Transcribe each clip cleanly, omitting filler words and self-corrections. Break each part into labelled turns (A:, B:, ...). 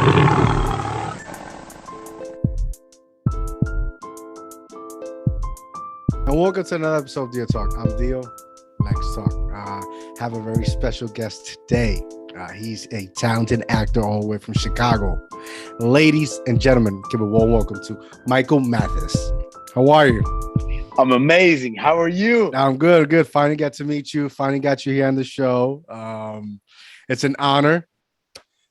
A: And welcome to another episode of Dio Talk. I'm Dio. Let's talk. Have a very special guest today. He's a talented actor all the way from Chicago. Ladies and gentlemen, give a warm welcome to Michael Mathis. How are you?
B: I'm amazing. How are you?
A: I'm good. Finally got to meet you. Finally got you here on the show. It's an honor.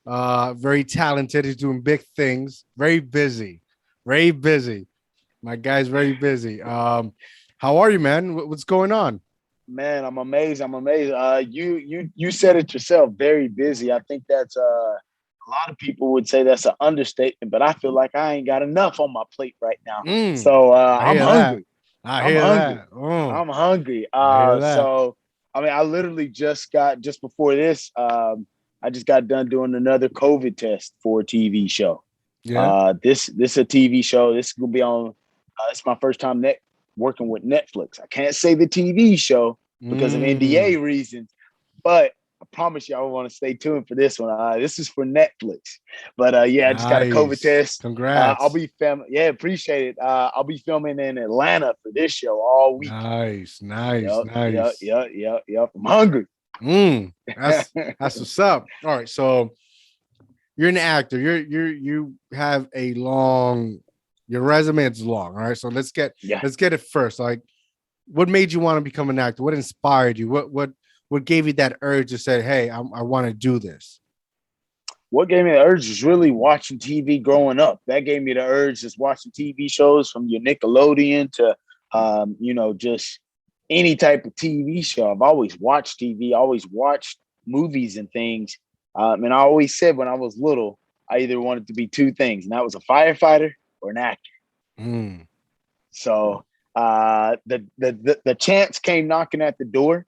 A: Very talented. He's doing big things. Very busy. My guy's very busy. How are you, man? What's going on?
B: Man, I'm amazing. You said it yourself. Very busy. I think that's a lot of people would say that's an understatement, but I feel like I ain't got enough on my plate right now. So I'm hungry.
A: I'm
B: hungry. So I mean, I literally just before this, I just got done doing another COVID test for a TV show.
A: Yeah.
B: This is a TV show. This is gonna be on. It's my first time working with Netflix. I can't say the TV show because of NDA reasons, but I promise you I want to stay tuned for this one. This is for Netflix. But I just got a COVID test.
A: Congrats.
B: I'll be filming. Yeah, appreciate it. I'll be filming in Atlanta for this show all week.
A: Nice.
B: Yep. I'm hungry.
A: That's what's up. All right, so you're an actor. You have a long. Your resume is long. All right, so let's get it first. Like, what made you want to become an actor? What inspired you? What gave you that urge to say, "Hey, I want to do this"?
B: What gave me the urge is really watching TV growing up. That gave me the urge, just watching TV shows from your Nickelodeon to, just any type of TV show. I've always watched TV, always watched movies and things. And I always said when I was little, I either wanted to be two things, and that was a firefighter or an actor. So the chance came knocking at the door.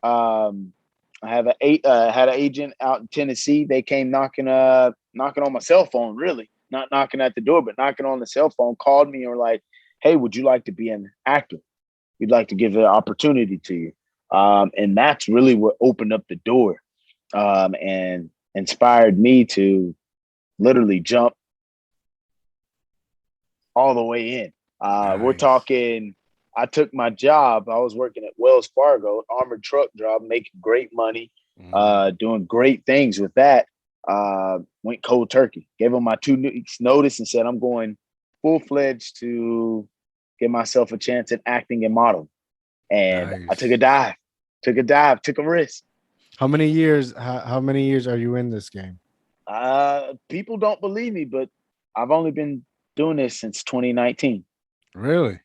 B: I had an agent out in Tennessee. They came knocking on my cell phone, really not knocking at the door, but knocking on the cell phone, called me and were like, "Hey, would you like to be an actor? We'd like to give an opportunity to you." And that's really what opened up the door and inspired me to literally jump all the way in.
A: Nice.
B: We're talking, I took my job. I was working at Wells Fargo, armored truck job, making great money, doing great things with that. Went cold turkey, gave them my 2 weeks notice and said, I'm going full-fledged to give myself a chance at acting and modeling. And
A: nice.
B: I took a risk.
A: How many years are you in this game?
B: People don't believe me, but I've only been doing this since 2019.
A: Really?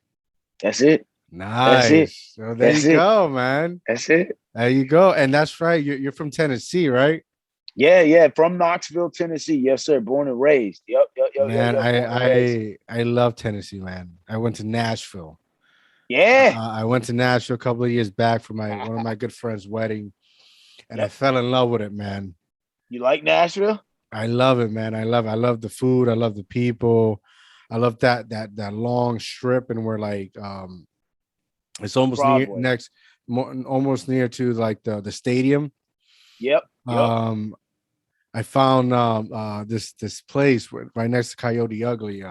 B: That's it.
A: Nice.
B: That's it.
A: So there you go, man.
B: That's it.
A: There you go. And that's right. You're from Tennessee, right?
B: Yeah. From Knoxville, Tennessee. Yes, sir. Born and raised. Yep.
A: Man, I love Tennessee, man. I went to Nashville.
B: Yeah.
A: I went to Nashville a couple of years back for one of my good friends' wedding, and I fell in love with it, man.
B: You like Nashville?
A: I love it, man. I love the food. I love the people. I love that long strip, and we're like, it's almost
B: Broadway.
A: almost near to like the stadium.
B: Yep.
A: I found this place right next to Coyote Ugly,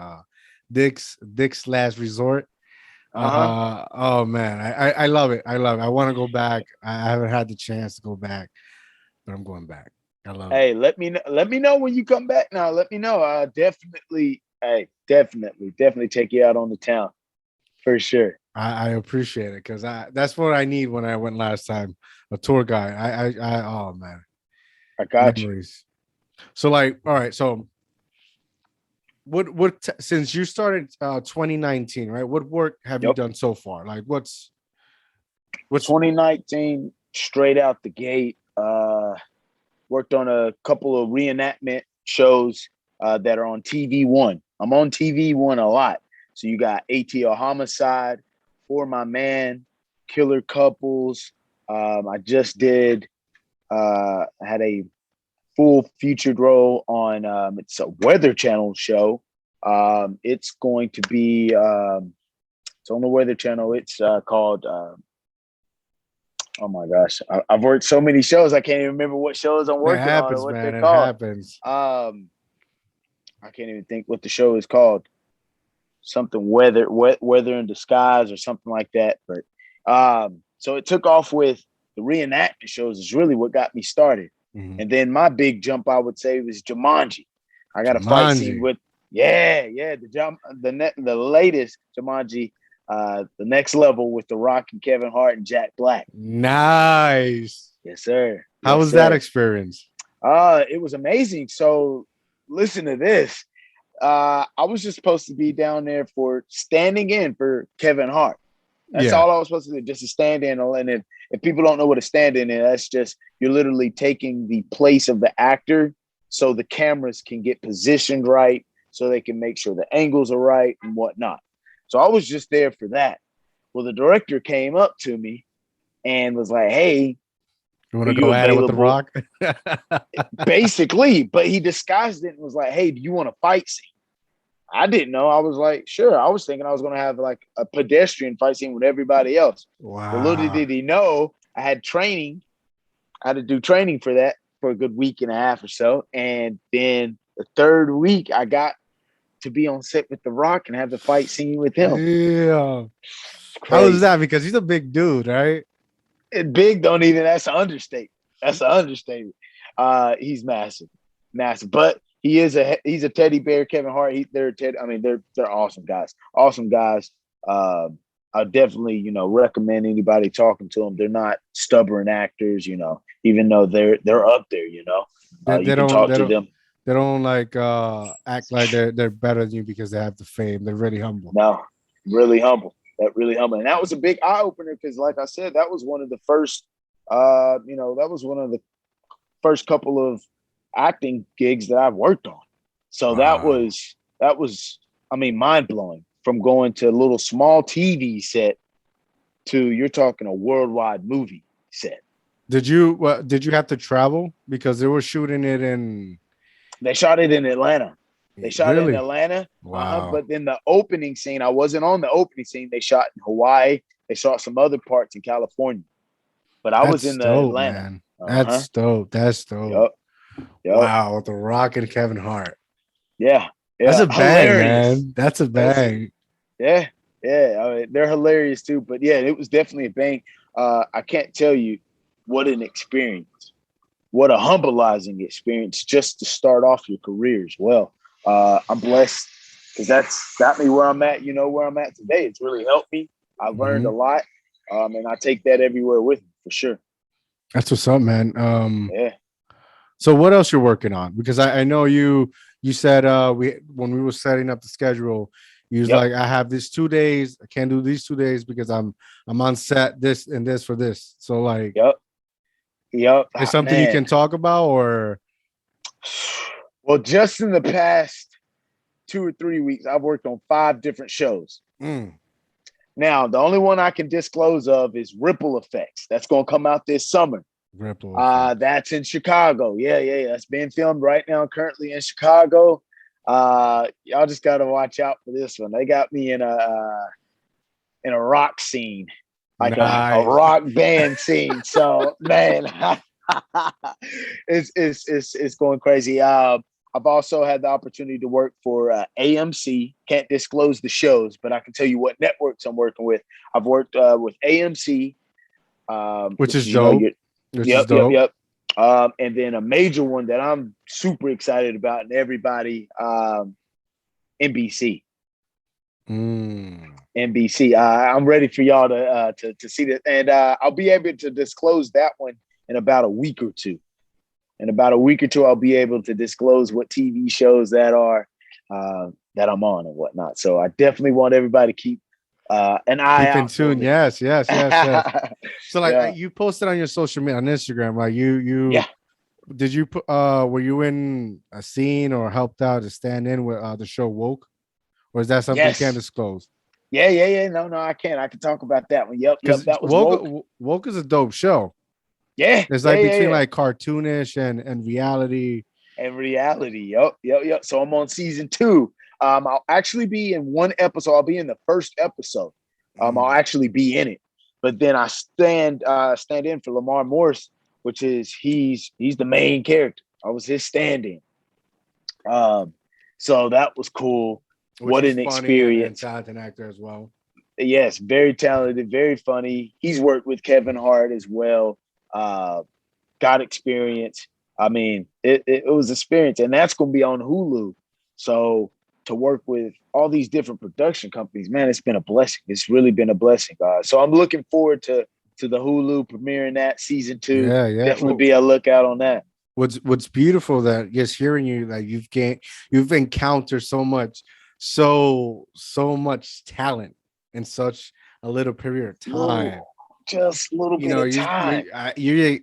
A: Dick's Last Resort. Oh man, I love it. I want to go back. I haven't had the chance to go back, but I'm going back. I love it.
B: Hey, let me know when you come back now. Let me know. Definitely take you out on the town for sure.
A: I appreciate it because that's what I need when I went last time. A tour guide. Oh man,
B: I got
A: memories. So like, all right. So what since you started 2019, right? What work have you done so far? Like what's
B: 2019 straight out the gate? Worked on a couple of reenactment shows that are on TV One. I'm on TV One a lot. So you got ATL Homicide, For My Man, Killer Couples. I just did had a full featured role on it's a Weather Channel show. It's going to be it's on the Weather Channel. It's called oh my gosh, I've worked so many shows I can't even remember what shows I'm working on or what they're called.
A: It happens.
B: I can't even think what the show is called. Something weather in disguise or something like that. But so it took off with the reenactment shows is really what got me started. Mm-hmm. And then my big jump, I would say, was Jumanji. I got a fight scene with the latest Jumanji, the next level with The Rock and Kevin Hart and Jack Black.
A: Nice.
B: Yes, sir.
A: How was that experience?
B: It was amazing. So listen to this. I was just supposed to be down there for standing in for Kevin Hart. That's all I was supposed to do, just to stand in. And if people don't know what a stand-in is, that's just you're literally taking the place of the actor so the cameras can get positioned right, so they can make sure the angles are right and whatnot. So I was just there for that. Well, the director came up to me and was like, "Hey,
A: you want to go at it with The Rock?"
B: Basically, but he disguised it and was like, "Hey, do you want a fight scene?" I didn't know. I was like, sure. I was thinking I was going to have like a pedestrian fight scene with everybody else.
A: Wow.
B: But little did he know, I had training. I had to do training for that for a good week and a half or so. And then the third week, I got to be on set with The Rock and have the fight scene with him.
A: Yeah. How is that? Because he's a big dude, right?
B: And big that's an understatement. That's an understatement. He's massive. But he's a teddy bear, Kevin Hart. They're awesome guys. Awesome guys. I definitely, recommend anybody talking to them. They're not stubborn actors, even though they're up there, you can talk to them.
A: They don't like act like they're better than you because they have the fame. They're really humble.
B: No, really humble. Really humble. And that was a big eye opener because, like I said, that was one of the first, that was one of the first couple of acting gigs that I've worked on. So that was mind blowing, from going to a little small TV set to you're talking a worldwide movie set.
A: Did you have to travel because they were shooting it in?
B: They shot it in Atlanta.
A: Wow.
B: But then the opening scene, I wasn't on the opening scene. They shot in Hawaii. They shot some other parts in California. But I was in Atlanta.
A: Man. That's dope. That's dope. Yep. Wow, The Rock and Kevin Hart.
B: Yeah.
A: That's a bang, man. That's a bang.
B: Yeah. They're hilarious too. But yeah, it was definitely a bang. I can't tell you what an experience, what a humbling experience just to start off your career as well. I'm blessed because that's got me where I'm at, where I'm at today. It's really helped me. I've learned a lot. And I take that everywhere with me for sure.
A: That's what's up, man.
B: Yeah.
A: So what else you're working on? Because I know you said when we were setting up the schedule, you was like, I have this 2 days. I can't do these 2 days because I'm on set this and this for this. So like, is something you can talk about or?
B: Well, just in the past 2 or 3 weeks, I've worked on 5 different shows. Now, the only one I can disclose of is Ripple Effects. That's going to come out this summer.
A: Ripple.
B: That's in Chicago. Yeah. That's being filmed right now, currently in Chicago. Y'all just got to watch out for this one. They got me in a rock scene, like a rock band scene. So, man, it's going crazy. I've also had the opportunity to work for AMC. Can't disclose the shows, but I can tell you what networks I'm working with. I've worked with AMC,
A: which is dope.
B: Yep. And then a major one that I'm super excited about, and everybody, NBC. NBC. I'm ready for y'all to see that, and I'll be able to disclose that one in about a week or two. In about a week or two, I'll be able to disclose what TV shows that are that I'm on and whatnot. So I definitely want everybody to keep an eye out.
A: Keep in tune. Yes. So like you posted on your social media on Instagram, right? You did you put were you in a scene or helped out to stand in with the show Woke? Or is that something you can't disclose?
B: Yeah. No, I can't. I can talk about that one. Yep. That was Woke.
A: Woke is a dope show.
B: Yeah.
A: It's like between like cartoonish and reality.
B: And reality. Yep. So I'm on season 2. I'll actually be in one episode. I'll be in the first episode. I'll actually be in it. But then I stand in for Lamar Morris, which is he's the main character. I was his stand-in. So that was cool.
A: Which
B: What
A: is
B: an
A: funny and
B: experience.
A: talented actor as well.
B: Yes, very talented, very funny. He's worked with Kevin Hart as well. Got experience. I mean, it was experience, and that's going to be on Hulu. So to work with all these different production companies, man, it's been a blessing. It's really been a blessing, guys. So I'm looking forward to the Hulu premiering that season 2.
A: Yeah, yeah.
B: Definitely be a lookout on that.
A: What's beautiful that just hearing you, like you've encountered so much talent in such a little period of time.
B: Just a little
A: You
B: bit
A: know,
B: of time.
A: you're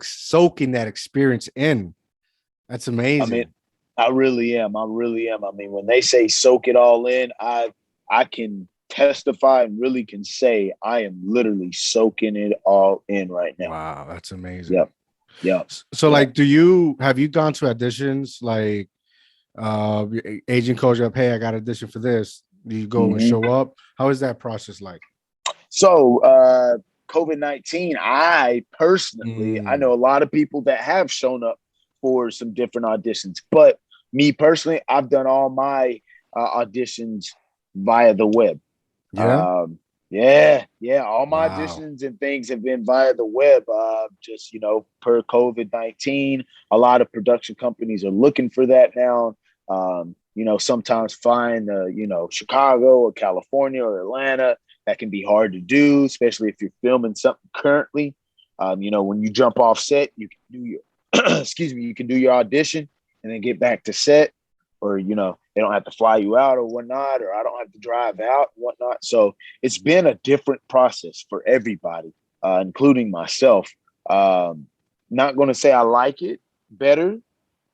A: soaking that experience in. That's
B: I mean,
A: amazing.
B: I really am. I really am. I mean, when they say soak it all in, I can testify and really can say I am literally soaking it all in right now.
A: Wow, that's amazing.
B: Yep. Yep.
A: So,
B: Yep.
A: like, have you gone to auditions? Like, your agent calls you up, hey, I got an audition for this. Do you go and show up? How is that process like?
B: So, COVID-19, I personally, I know a lot of people that have shown up for some different auditions, but me personally, I've done all my auditions via the web.
A: Yeah.
B: Yeah. All my auditions and things have been via the web. Just, per COVID-19, a lot of production companies are looking for that now. Sometimes find, Chicago or California or Atlanta. That can be hard to do, especially if you're filming something currently. When you jump off set, you can do your, excuse me, you can do your audition and then get back to set, or, they don't have to fly you out or whatnot, or I don't have to drive out and whatnot. So it's been a different process for everybody, including myself. Not going to say I like it better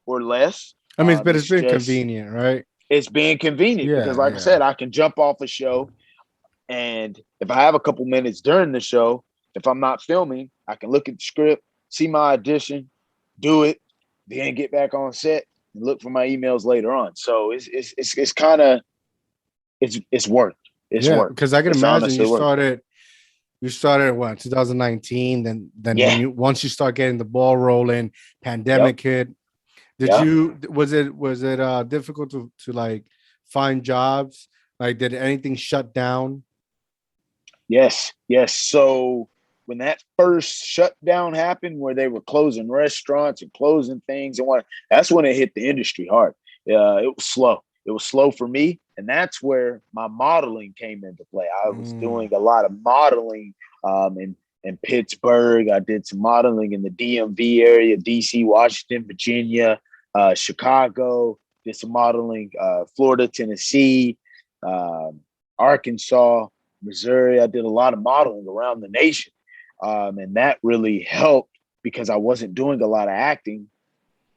B: or less.
A: I mean, but it's been
B: Just
A: convenient, right?
B: it's being convenient because, like I said, I can jump off a show, and if I have a couple minutes during the show, if I'm not filming, I can look at the script, see my audition, do it, then get back on set and look for my emails later on. So it's kind of it's worked. It's worked.
A: Because I can
B: It's
A: imagine
B: honestly worked.
A: You started what 2019. Then
B: Yeah.
A: once you start getting the ball rolling, pandemic hit. Was it difficult to like find jobs? Like, did anything shut down?
B: Yes. So when that first shutdown happened, where they were closing restaurants and closing things and that's when it hit the industry hard. It was slow. It was slow for me, and that's where my modeling came into play. I was doing a lot of modeling in Pittsburgh. I did some modeling in the DMV area, DC, Washington, Virginia, Chicago. Did some modeling, Florida, Tennessee, Arkansas, Missouri. I did a lot of modeling around the nation. And that really helped because I wasn't doing a lot of acting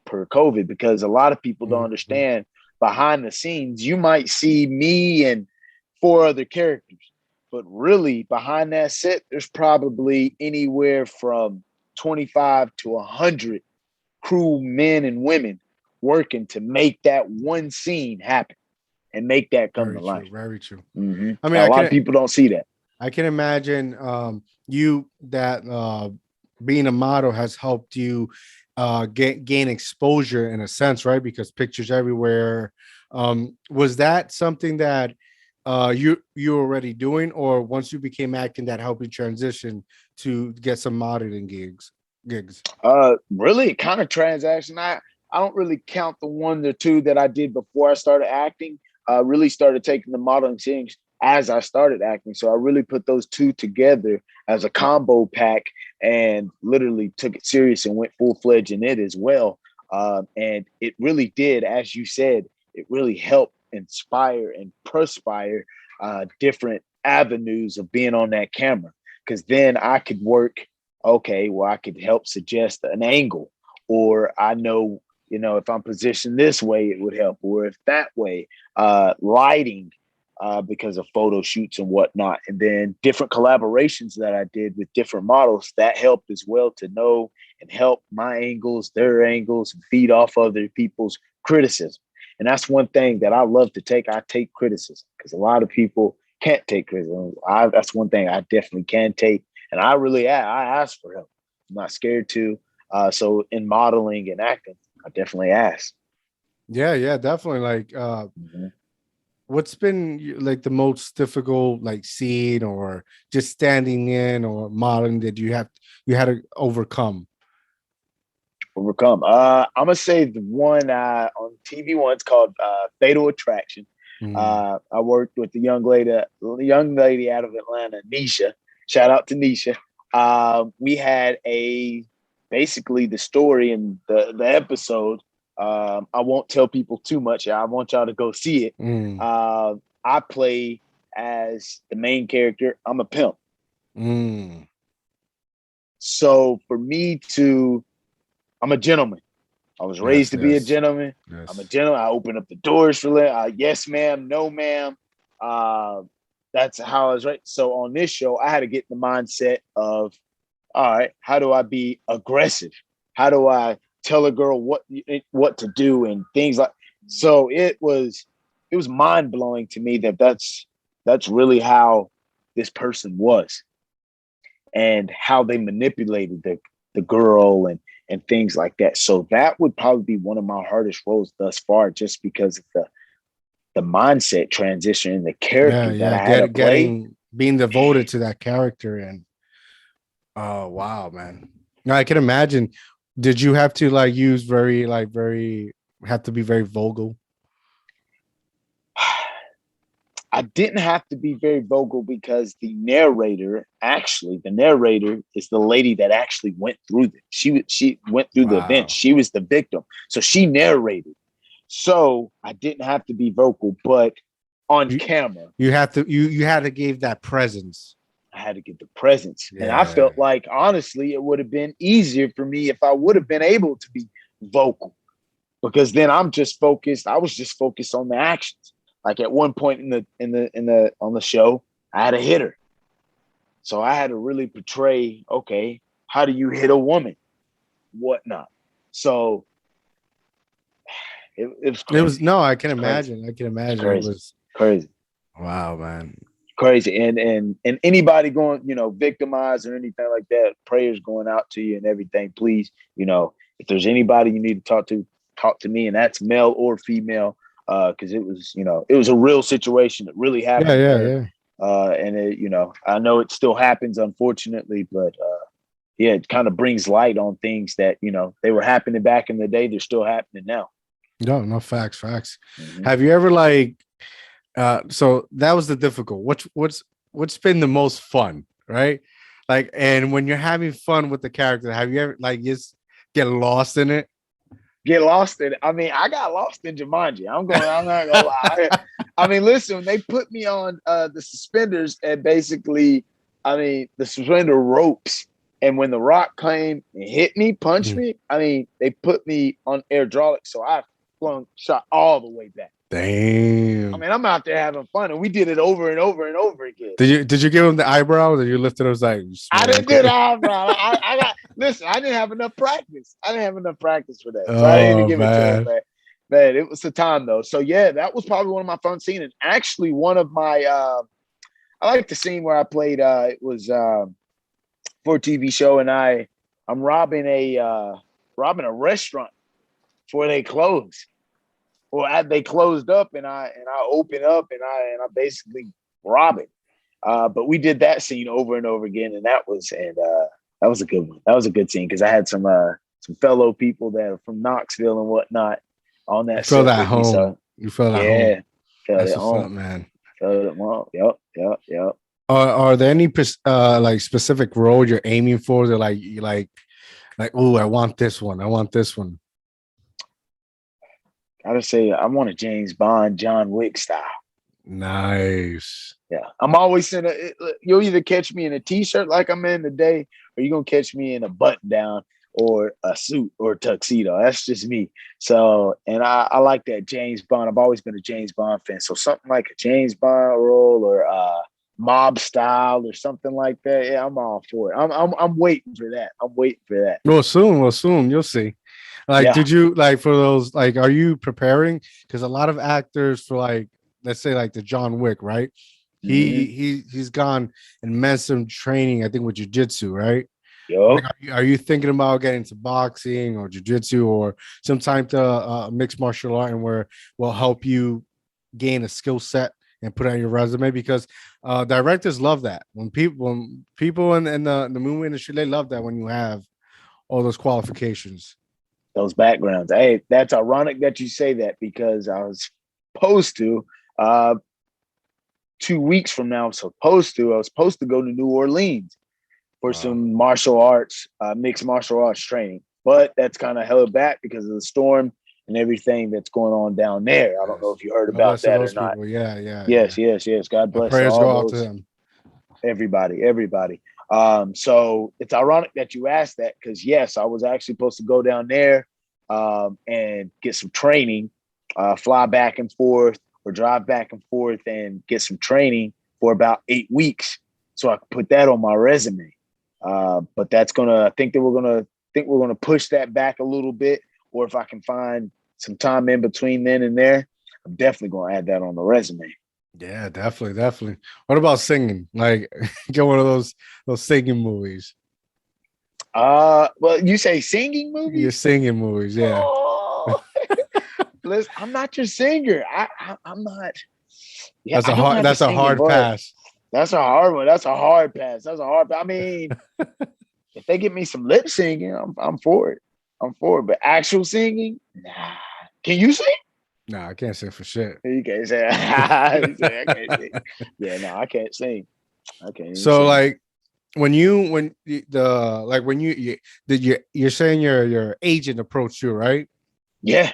B: per COVID, because a lot of people don't understand behind the scenes. You might see me and 4 other characters, but really behind that set, there's probably anywhere from 25 to 100 crew men and women working to make that one scene happen and make that come to life.
A: Very true.
B: Mm-hmm.
A: I mean,
B: a lot of people don't see that.
A: I can imagine being a model has helped you gain exposure in a sense, right? Because pictures everywhere. Was that something that you were already doing, or once you became acting that helped you transition to get some modeling gigs?
B: Really kind of transaction. I don't really count the 1 or 2 that I did before I started acting. Really started taking the modeling things as I started acting. So I really put those 2 together as a combo pack and literally took it serious and went full-fledged in it as well. And it really did, as you said, it really helped inspire and perspire different avenues of being on that camera. Because then I could work, okay, well, I could help suggest an angle, or I know, if I'm positioned this way, it would help, or if that way, lighting, because of photo shoots and whatnot. And then different collaborations that I did with different models, that helped as well to know and help my angles, their angles, and feed off other people's criticism. And that's one thing that I love to take. I take criticism because a lot of people can't take criticism. That's one thing I definitely can take. And I ask for help. I'm not scared to. So in modeling and acting, I definitely ask.
A: Yeah, definitely. Like,
B: Mm-hmm.
A: what's been like the most difficult like scene or just standing in or modeling that you had to overcome?
B: Overcome. I'm gonna say the one on TV once called Fatal Attraction.
A: Mm,
B: I worked with the young lady out of Atlanta, Nisha. Shout out to Nisha. We had a basically the story in the episode. I won't tell people too much. I want y'all to go see it.
A: mm,
B: I play as the main character. I'm a pimp.
A: mm.
B: So for me to, I'm a gentleman. I was raised
A: Yes,
B: to be a
A: yes,
B: gentleman. I'm a
A: yes.
B: gentleman. I open up the doors for yes, ma'am, no, ma'am. Uh, that's how I was raised. So on this show, I had to get in the mindset of, all right, how do I be aggressive? How do I tell a girl what to do and things like? So it was mind blowing to me that that's really how this person was and how they manipulated the girl and things like that. So that would probably be one of my hardest roles thus far, just because of the mindset transition and the
A: Yeah,
B: character that
A: yeah.
B: I had to play.
A: Getting being devoted to that character and oh wow, man. No, I can imagine. Did you have to like use very have to be very vocal?
B: I didn't have to be very vocal because the narrator is the lady that actually went through this. She went through the event.
A: Wow.
B: She was the victim. So she narrated. So I didn't have to be vocal, but on
A: You
B: camera,
A: you have to you had to give that presence.
B: I had to get the presence. And I
A: Yeah.
B: felt like, honestly, it would have been easier for me if I would have been able to be vocal, because then I'm just focused. I was just focused on the actions. Like at one point on the show, I had a hitter. So I had to really portray, okay, how do you hit a woman? Whatnot. So it was
A: It was
B: crazy.
A: no, I can
B: It's crazy.
A: imagine. I can
B: It's
A: imagine it
B: crazy.
A: was
B: Crazy.
A: wow, man.
B: Crazy. And anybody going, victimized or anything like that, prayers going out to you and everything. Please, if there's anybody you need to talk to me, and that's male or female, because it was a real situation that really
A: Yeah,
B: happened
A: yeah,
B: there.
A: yeah.
B: And I know it still happens, unfortunately, but yeah, it kind of brings light on things that, they were happening back in the day. They're still happening now.
A: No, no facts, facts.
B: Mm-hmm.
A: Have you ever like so that was the difficult. What's been the most fun, right? Like, and when you're having fun with the character, have you ever like just get lost in it?
B: Get lost in it. I mean, I got lost in Jumanji. I'm not gonna lie. I mean, listen, they put me on the suspenders and basically, I mean, the suspender ropes. And when the rock came and hit me, punched
A: Mm.
B: me, I mean, they put me on hydraulics. So I shot all the way back. I
A: Damn.
B: mean, I'm out there having fun, and we did it over and over and over again.
A: Did you give him the eyebrow? Or you lifted? It was like
B: I
A: smoke.
B: didn't do that, bro. I got listen. I didn't have enough practice. I didn't have enough practice for that, so I didn't even
A: Oh
B: give it to him,
A: man.
B: man. Man, it was the time though. So yeah, that was probably one of my fun scenes. And actually, one of my I like the scene where I played. It was for a TV show, and I'm robbing a restaurant before they close, or they closed up, and I open up and I basically rob it. But we did that scene over and over again, and that was a good one. That was a good scene because I had some fellow people that are from Knoxville and whatnot on
A: You
B: that
A: feel
B: set
A: that
B: with me.
A: home.
B: So
A: You feel that home.
B: yeah, felt
A: That's
B: it
A: what's up,
B: home.
A: man.
B: Felt it home. Yep, yep, yep.
A: Are there any like specific role you're aiming for? That like you like, oh, I want this one. I want this one.
B: Gotta say, I want a James Bond, John Wick style.
A: Nice.
B: Yeah, I'm always in a. You'll either catch me in a t-shirt like I'm in today, or you're gonna catch me in a button down or a suit or a tuxedo. That's just me. So, and I like that James Bond. I've always been a James Bond fan. So something like a James Bond role or mob style or something like that. Yeah, I'm all for it. I'm waiting for that. I'm waiting for that.
A: Well, soon you'll see. Like,
B: Yeah.
A: did you like for those? Like, are you preparing? Because a lot of actors for like, let's say like the John Wick, right?
B: Mm-hmm.
A: He's gone and met some training. I think with jujitsu, right?
B: Yo.
A: Are you thinking about getting into boxing or jiu-jitsu or some type of mixed martial art, and where will help you gain a skill set and put it on your resume? Because directors love that when people in the movie industry, they love that when you have all those qualifications.
B: Those backgrounds. Hey, that's ironic that you say that, because I was supposed to 2 weeks from now. I was supposed to go to New Orleans for some martial arts, mixed martial arts training, but that's kind of held back because of the storm and everything that's going on down there. I don't know if you heard about
A: Bless
B: that
A: those
B: or not.
A: people. Yeah.
B: Yes. God
A: My
B: bless
A: prayers
B: all
A: go out to
B: those,
A: them.
B: everybody. So it's ironic that you asked that, because yes, I was actually supposed to go down there and get some training, fly back and forth or drive back and forth and get some training for about 8 weeks, so I could put that on my resume. But that's I think we're gonna push that back a little bit, or if I can find some time in between then and there, I'm definitely gonna add that on the resume.
A: Yeah, definitely. What about singing? Like, get one of those singing movies.
B: Well, you say singing
A: Your
B: movies?
A: singing movies, yeah.
B: Oh, listen, I'm not your singer. I'm not. Yeah,
A: That's
B: I
A: a
B: don't
A: hard.
B: have a
A: That's a
B: singing
A: hard
B: voice.
A: pass.
B: That's a hard one. That's a hard pass. I mean, if they give me some lip singing, I'm for it. I'm for it. But actual singing, nah. Can you sing?
A: Nah, I can't sing for shit.
B: You can't say. I can't sing. Yeah, no, I can't sing. I can't even
A: So
B: sing.
A: like when you're saying your agent approached you, right?
B: Yeah.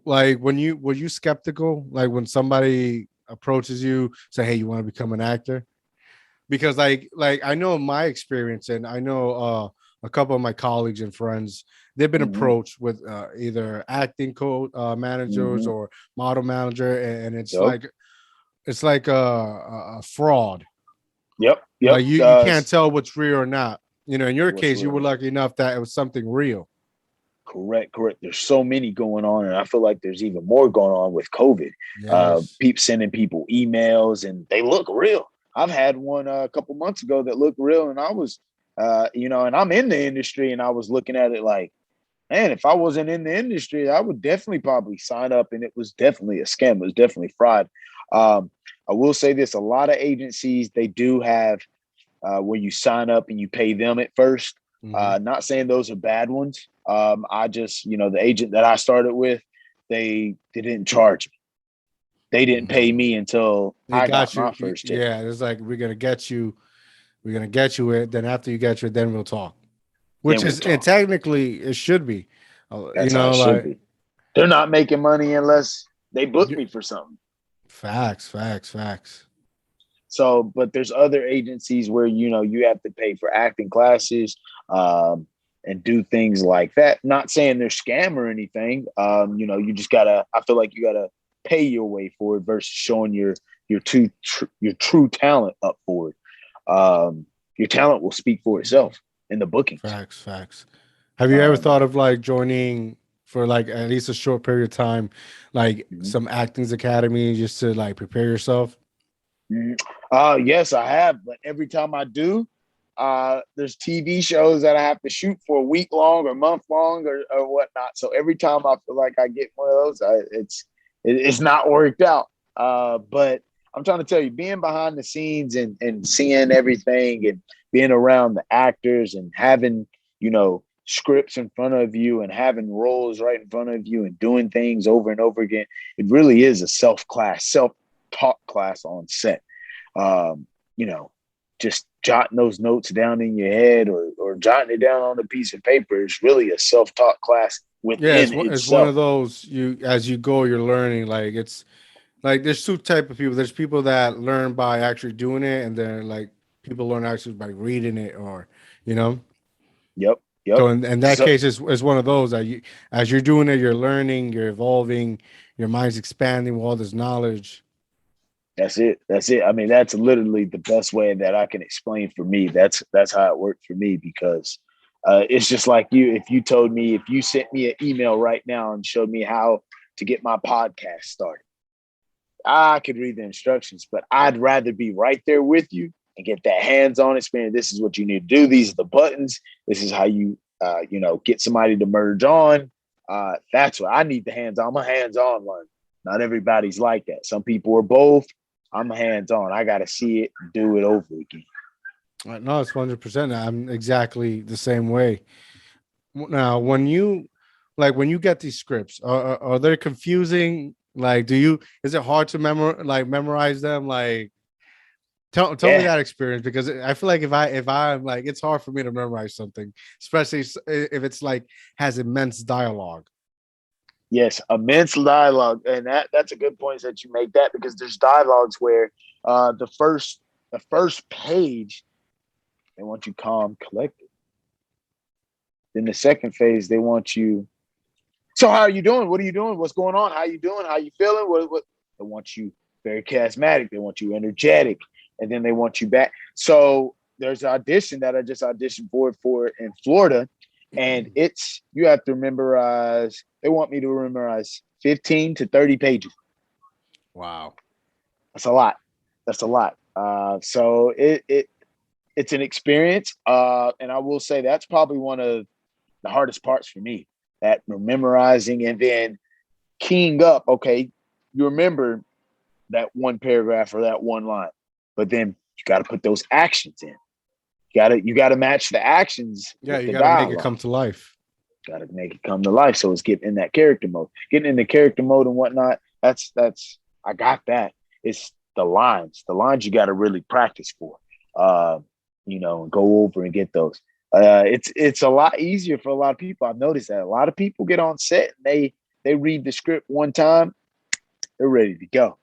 A: Like were you skeptical? Like when somebody approaches you, say, "Hey, you want to become an actor?" Because like I know my experience, and I know a couple of my colleagues and friends, they've been
B: Mm-hmm.
A: approached with either acting coach managers
B: Mm-hmm.
A: or model manager, and
B: Yep.
A: it's like a fraud.
B: Yep.
A: Like you can't tell what's real or not. You know, in your
B: What's
A: case, you were
B: real?
A: lucky enough that it was something real.
B: Correct. There's so many going on, and I feel like there's even more going on with COVID.
A: Yes.
B: People sending people emails, and they look real. I've had one a couple months ago that looked real, and I was, and I'm in the industry, and I was looking at it like, man, if I wasn't in the industry, I would definitely probably sign up, and it was definitely a scam. It was definitely fraud. I will say this: a lot of agencies, they do have where you sign up and you pay them at first.
A: Mm-hmm.
B: Not saying those are bad ones. I just, the agent that I started with, they didn't charge me. They didn't pay
A: Mm-hmm.
B: me until
A: They
B: I got
A: got
B: my
A: you.
B: first check.
A: Yeah, it's like we're gonna get you it. Then after you get you it, then we'll talk. Which
B: Then we'll
A: is, and
B: talk.
A: technically it should be.
B: That's how it should
A: Like
B: be. They're not making money unless they book me for something.
A: facts.
B: So, but there's other agencies where you have to pay for acting classes and do things like that. Not saying they're scam or anything. You just gotta. I feel like you gotta pay your way for it versus showing your true talent up for it. Your talent will speak for itself in the bookings.
A: Facts. Have you ever
B: Um,
A: thought of like joining for like at least a short period of time, like
B: mhm.
A: some acting's academy, just to like prepare yourself?
B: Yes, I have, but every time I do, there's TV shows that I have to shoot for a week long or month long or whatnot. So every time I feel like I get one of those, it's not worked out. But I'm trying to tell you, being behind the scenes and seeing everything and being around the actors and having, scripts in front of you and having roles right in front of you and doing things over and over again, it really is a self-taught class on set. Um, you know, just jotting those notes down in your head or jotting it down on a piece of paper is really a self-taught class
A: Yeah,
B: within
A: it's one of
B: itself.
A: those, you as you go, you're learning. Like it's like there's two type of people. There's people that learn by actually doing it, and then like people learn actually by reading it, or you know.
B: Yep.
A: So
B: Yep.
A: in that
B: So
A: case, it's one of those that you, as you're doing it, you're learning, you're evolving, your mind's expanding with all this knowledge.
B: that's it. That's it. I mean, that's literally the best way that I can explain for me. That's how it worked for me because it's just like you. If you sent me an email right now and showed me how to get my podcast started, I could read the instructions, but I'd rather be right there with you and get that hands-on experience. This is what you need to do. These are the buttons. This is how you, get somebody to merge on. That's what I need the hands-on. I'm a hands-on learner. Not everybody's like that. Some people are both. I'm a hands-on. I got to see it and do it over again.
A: No, it's 100%. I'm exactly the same way. Now, when you get these scripts, are they confusing? Like, is it hard to memorize them? Like, tell me that experience, because I feel like if I'm like, it's hard for me to memorize something, especially if it's like has immense dialogue.
B: Yes, immense dialogue, and that's a good point that you make that, because there's dialogues where the first page they want you calm, collected. Then the second phase they want you. So how are you doing? What are you doing? What's going on? How you doing? How you feeling? What? They want you very charismatic. They want you energetic, and then they want you back. So there's an audition that I just auditioned for in Florida, and you have to memorize. They want me to memorize 15 to 30 pages.
A: Wow,
B: that's a lot. That's a lot. So it's an experience, and I will say that's probably one of the hardest parts for me. That memorizing and then keying up. Okay, you remember that one paragraph or that one line, but then you got to put those actions in. You got to match the actions.
A: Yeah, you got to make it come to life.
B: Got to make it come to life. So it's getting in that character mode, getting in character mode and whatnot. That's I got that. It's the lines. The lines you got to really practice for. And go over and get those. It's a lot easier for a lot of people. I've noticed that a lot of people get on set and they read the script one time, they're ready to go.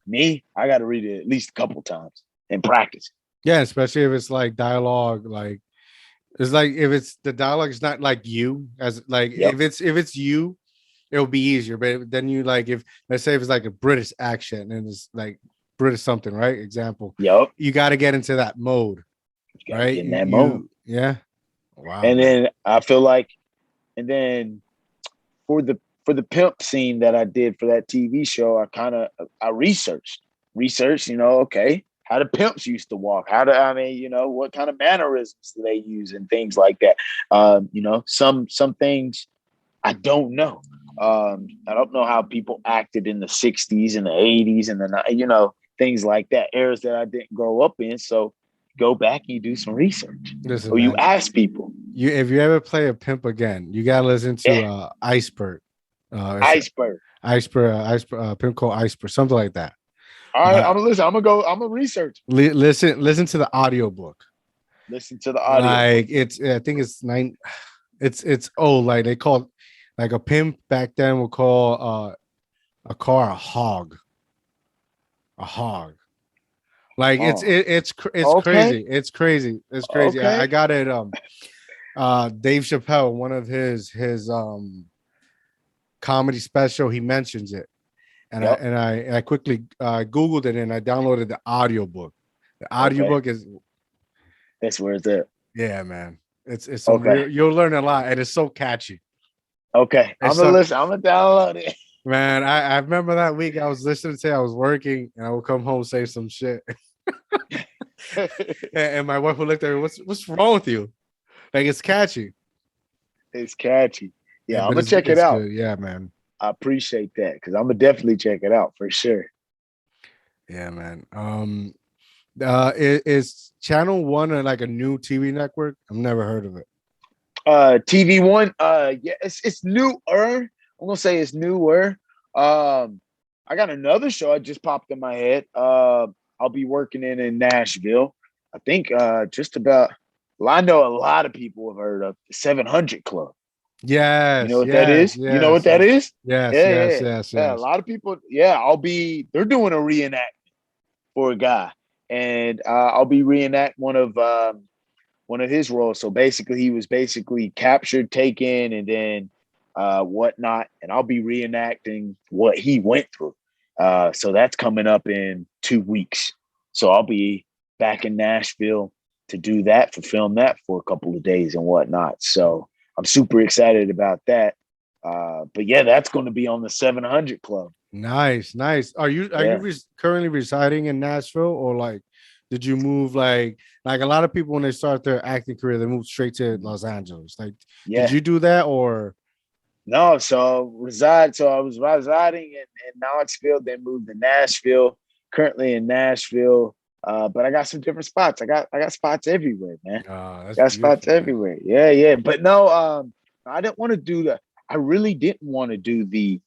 B: Me, I got to read it at least a couple times and practice.
A: Yeah, especially if it's like dialogue, like it's like if it's the dialogue is not like you, as like if it's you, it'll be easier. But then you like, if let's say if it's like a British accent and it's like British something, right? Example.
B: Yep.
A: You got to get into that mode. Right.
B: In that mode.
A: Yeah. Wow.
B: And then I feel like, and then for the pimp scene that I did for that TV show, I researched, okay, how the pimps used to walk, what kind of mannerisms do they use and things like that. Some things I don't know. I don't know how people acted in the 60s and the 80s and things like that, eras that I didn't grow up in. So go back and you do some research.
A: Listen,
B: or you ask people.
A: If you ever play a pimp again, you gotta listen to Iceberg.
B: Iceberg.
A: Pimp called Iceberg, something like that.
B: All right, I'm gonna listen. I'm gonna research.
A: Listen to the audiobook.
B: Listen to the audio.
A: Like I think it's nine. It's old. Like they called, like a pimp back then would call a car a hog. A hog. Like it's okay. Crazy. It's crazy. It's crazy. Okay. I got it. Dave Chappelle, one of his comedy special, he mentions it, and I quickly Googled it and I downloaded the audiobook. The audiobook is
B: that's where it's at.
A: Yeah, man. It's okay. You'll learn a lot, and it's so catchy.
B: Okay, I'm gonna listen. I'm gonna download it.
A: Man, I remember that week I was listening to it, I was working, and I would come home say some shit. and my wife would look at me, what's wrong with you? Like, it's catchy.
B: It's catchy. Yeah, I'm gonna check it out.
A: Good. Yeah, man.
B: I appreciate that, because I'm gonna definitely check it out for sure.
A: Yeah, man. Is Channel One like a new TV network? I've never heard of it.
B: TV One. Yeah, it's newer. I'm gonna say it's newer. I got another show that just popped in my head. I'll be working in Nashville. I think just about. Well, I know a lot of people have heard of the 700 Club.
A: Yes.
B: You know what that is?
A: Yes,
B: you know what that is?
A: Yes.
B: Yeah, a lot of people. Yeah, they're doing a reenactment for a guy, and I'll be reenact one of his roles. So basically, he was captured, taken, and then whatnot, and I'll be reenacting what he went through. So that's coming up in 2 weeks. So I'll be back in Nashville to do that, to film that for a couple of days and whatnot. So I'm super excited about that. But yeah, that's going to be on the 700 Club.
A: Nice. Are you currently residing in Nashville, or like did you move like a lot of people when they start their acting career, they move straight to Los Angeles? Like, did
B: Yeah.
A: you do that or?
B: No, so I was residing in Knoxville, then moved to Nashville, currently in Nashville. But I got some different spots. I got spots everywhere, man.
A: That's
B: Got spots
A: beautiful, man.
B: everywhere. Yeah, yeah. But no, I didn't want to do that. I really didn't want to do the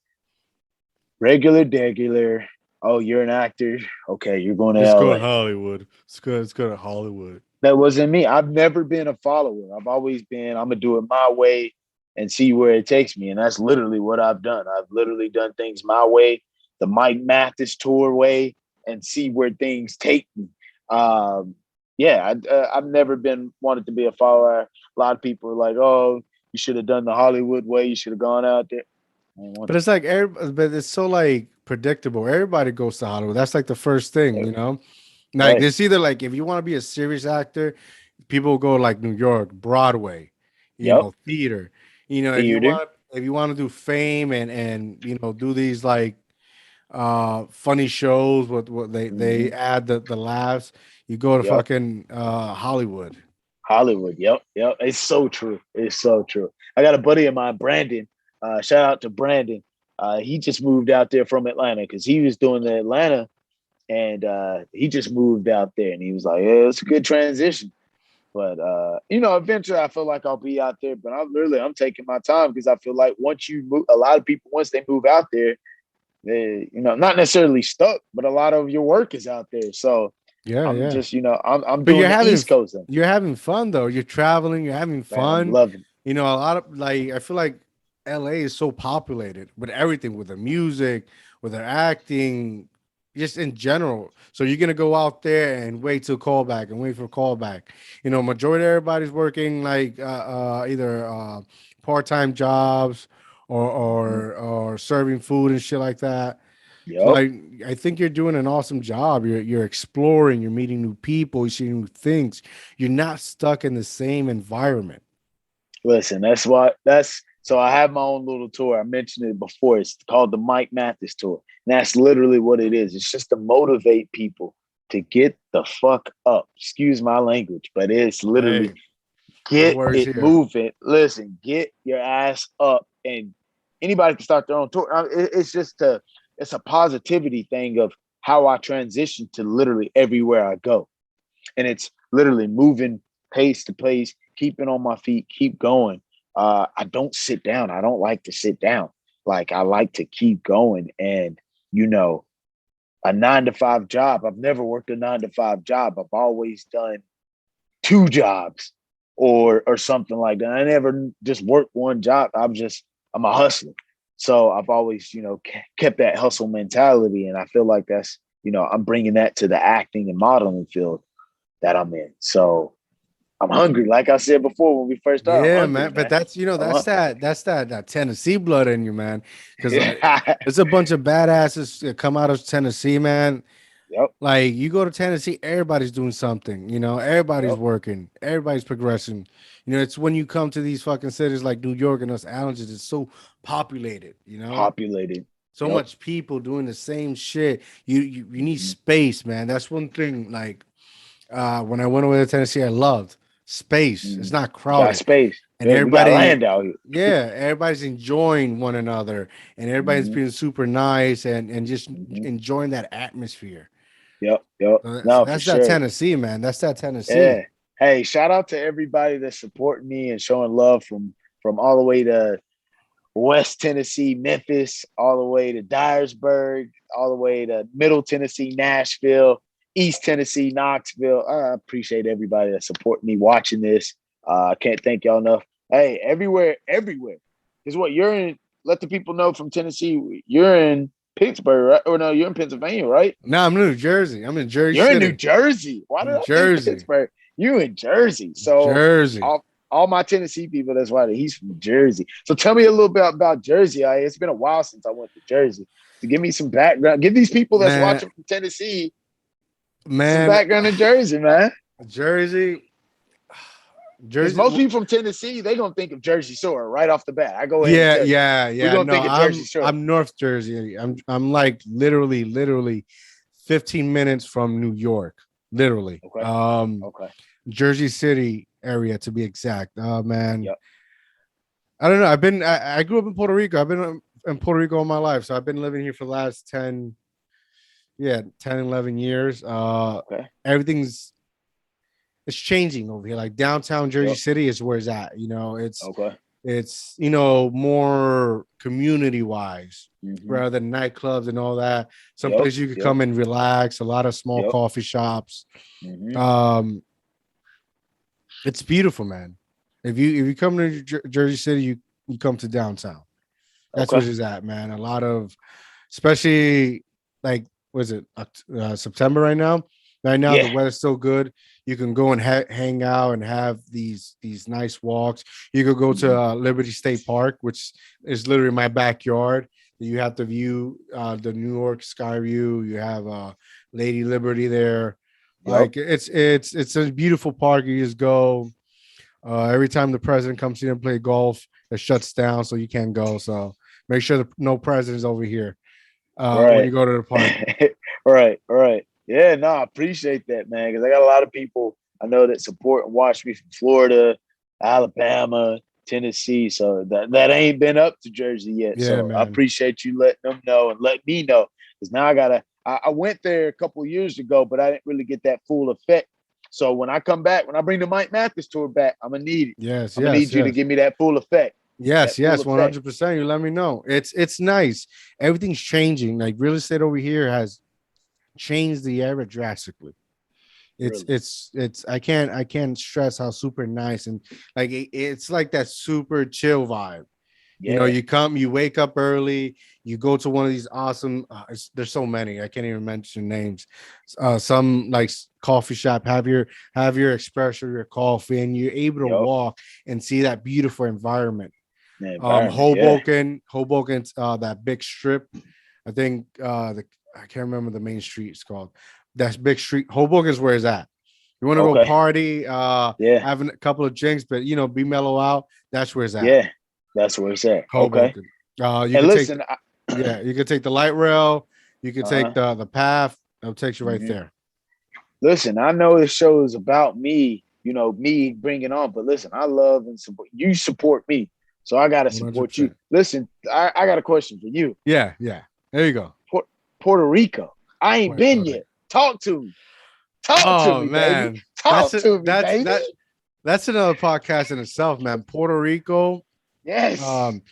B: regular. Oh, you're an actor. Okay, you're going to
A: Just go to
B: LA.
A: Hollywood. It's good. It's good to Hollywood.
B: That wasn't me. I've never been a follower. I've always been, I'm gonna do it my way and see where it takes me. And that's literally what I've done. I've literally done things my way, the Mike Mathis tour way, and see where things take me. I've never been wanted to be a follower. A lot of people are like, "Oh, you should have done the Hollywood way. You should have gone out there."
A: But it's like, but it's so like predictable. Everybody goes to Hollywood. That's like the first thing, you know. Like
B: Right.
A: it's either like if you want to be a serious actor, people go like New York, Broadway,
B: Yep.
A: theater. You know,
B: Theater.
A: if you want to do fame and do these like funny shows with what they
B: Mm-hmm.
A: add the laughs, you go to
B: Yep.
A: fucking Hollywood.
B: Hollywood. Yep. Yep. It's so true. It's so true. I got a buddy of mine, Brandon. Shout out to Brandon. He just moved out there from Atlanta because he was doing the Atlanta and he just moved out there and he was like, yeah, it's a good transition. But eventually I feel like I'll be out there. But I'm taking my time because I feel like once you move, a lot of people once they move out there, they not necessarily stuck, but a lot of your work is out there. So
A: Yeah,
B: I'm
A: yeah.
B: just I'm
A: But
B: doing the East Coast thing.
A: you're having fun though. You're traveling, you're having
B: Man, I'm
A: fun.
B: loving it.
A: A lot of like I feel like LA is so populated with everything, with the music, with their acting, just in general. So you're gonna go out there and wait till callback and wait for callback. Majority of everybody's working like either part-time jobs or
B: Mm-hmm.
A: serving food and shit like that. So
B: Yep.
A: I think you're doing an awesome job. You're exploring, you're meeting new people, you're seeing new things. You're not stuck in the same environment.
B: Listen, that's so I have my own little tour. I mentioned it before. It's called the Mike Mathis tour. And that's literally what it is. It's just to motivate people to get the fuck up. Excuse my language, but it's literally
A: Hey, no
B: get
A: worries
B: it
A: here.
B: moving. Listen, get your ass up. And anybody can start their own tour. It's a positivity thing of how I transition to literally everywhere I go. And it's literally moving pace to pace, keeping on my feet, keep going. I don't sit down. I don't like to sit down. Like I like to keep going. And a 9 to 5 job. I've never worked a 9 to 5 job. I've always done 2 jobs or something like that. I never just worked one job. I'm a hustler. So I've always, kept that hustle mentality. And I feel like that's, I'm bringing that to the acting and modeling field that I'm in. So I'm hungry. Like I said before when we first started, I'm
A: Yeah,
B: hungry,
A: man. But
B: man.
A: that's
B: I'm
A: that Tennessee blood in you, man. Because
B: hungry.
A: there's a bunch of badasses that come out of Tennessee, man.
B: Yep.
A: Like you go to Tennessee, everybody's doing something, everybody's
B: Yep.
A: working, everybody's progressing. It's when you come to these fucking cities like New York and Los Angeles, it's so populated.
B: Populated.
A: So
B: Yep.
A: much people doing the same shit. You need
B: Mm-hmm.
A: space, man. That's one thing. Like when I went over to Tennessee, I loved space. It's
B: Mm-hmm.
A: not
B: Got
A: crowded,
B: space.
A: and
B: Yeah, we got
A: everybody,
B: land out here.
A: yeah, everybody's enjoying one another, and everybody's
B: Mm-hmm.
A: being super nice and just
B: Mm-hmm.
A: enjoying that atmosphere.
B: Yep. Yep.
A: So
B: No, for
A: that's that
B: sure.
A: Tennessee, man. That's that Tennessee.
B: Yeah. Hey, shout out to everybody that's supporting me and showing love from all the way to West Tennessee, Memphis, all the way to Dyersburg, all the way to Middle Tennessee, Nashville, East Tennessee, Knoxville. I appreciate everybody that's supporting me watching this. I can't thank y'all enough. Hey, everywhere. Because what you're in, let the people know from Tennessee, you're in Pittsburgh, right? Or no, you're in Pennsylvania, right?
A: No, I'm in New Jersey. I'm in Jersey
B: You're in New
A: City.
B: Jersey. Why did
A: New
B: I think
A: Jersey.
B: Pittsburgh? You in Jersey. So
A: Jersey.
B: all my Tennessee people, that's why he's from Jersey. So tell me a little bit about Jersey. It's been a while since I went to Jersey. So give me some background. Give these people that's
A: Man,
B: watching from Tennessee some
A: man,
B: background in Jersey, man.
A: Jersey.
B: Because
A: Jersey.
B: most people from Tennessee, they're gonna think of Jersey Shore right off the bat. I go ahead and
A: Yeah,
B: tell you.
A: yeah,
B: We're
A: yeah.
B: gonna
A: No,
B: think of Jersey Shore.
A: I'm North Jersey. I'm like literally 15 minutes from New York. literally.
B: Okay. Okay.
A: Jersey City area to be exact. Oh man,
B: Yep.
A: I don't know. I grew up in Puerto Rico. I've been in Puerto Rico all my life, so I've been living here for the last 11 years.
B: Okay.
A: Everything's it's changing over here. Like downtown Jersey
B: Yep.
A: City is where it's at.
B: Okay.
A: It's more community wise
B: Mm-hmm.
A: rather than nightclubs and all that. Some
B: Yep.
A: places you could
B: Yep.
A: come and relax. A lot of small
B: Yep.
A: coffee shops.
B: Mm-hmm.
A: It's beautiful, man. If you come to Jersey City, you come to downtown. That's
B: Okay.
A: where it's at, man. A lot of, especially like, was it September right now? Right now, the
B: Yeah.
A: weather's still good. You can go and hang out and have these nice walks. You could go to
B: Mm-hmm.
A: Liberty State Park, which is literally my backyard. You have to view the New York sky view. You have Lady Liberty there.
B: Yep.
A: Like it's a beautiful park. You just go. Every time the president comes here and play golf, it shuts down, so you can't go. So make sure no presidents over here when you
B: Right.
A: go to the park.
B: Right. Right. Yeah. No, I appreciate that, man. Because I got a lot of people I know that support and watch me from Florida, Alabama, Tennessee. So that ain't been up to Jersey yet.
A: Yeah,
B: So I
A: man.
B: appreciate you letting them know and let me know. Because now I went there a couple of years ago, but I didn't really get that full effect. So when I come back, when I bring the Mike Mathis tour back, I'm gonna need it.
A: Yes,
B: I'm gonna
A: yes,
B: need you to
A: yes.
B: give me that full effect.
A: Yes,
B: That full
A: yes,
B: effect.
A: 100%. You let me know. It's nice. Everything's changing. Like real estate over here has changed the area drastically. It's
B: Really.
A: it's I can't stress how super nice and like it's like that super chill vibe.
B: Yeah.
A: You wake up early, you go to one of these awesome. There's so many I can't even mention names. Some like coffee shop have your espresso, your coffee, and you're able to
B: Yup.
A: walk and see that beautiful environment.
B: The environment. Yeah.
A: Hoboken's that big strip. I think I can't remember the main street it's called. That's big street. Hoboken's where it's at. You want to go
B: Okay.
A: party,
B: Yeah.
A: having a couple of drinks, but be mellow out. That's where it's at.
B: Yeah. That's where it's at. Okay.
A: Hoboken. You
B: And
A: could take
B: listen,
A: you could take the light rail. You could take
B: uh-huh.
A: the path. It'll take you right
B: Mhm.
A: there.
B: Listen, I know this show is about me, me bringing on, but listen, I love and support you. Support me, so I gotta support you.
A: 100%.
B: Listen, I got a question for you.
A: Yeah, yeah. There you go.
B: Puerto Rico, I ain't
A: Puerto
B: been
A: Rico.
B: yet. Talk to me. Talk to
A: Oh
B: me, baby.
A: man,
B: Talk to me,
A: that's
B: baby.
A: that's another podcast in itself, man. Puerto Rico,
B: Yes.
A: um,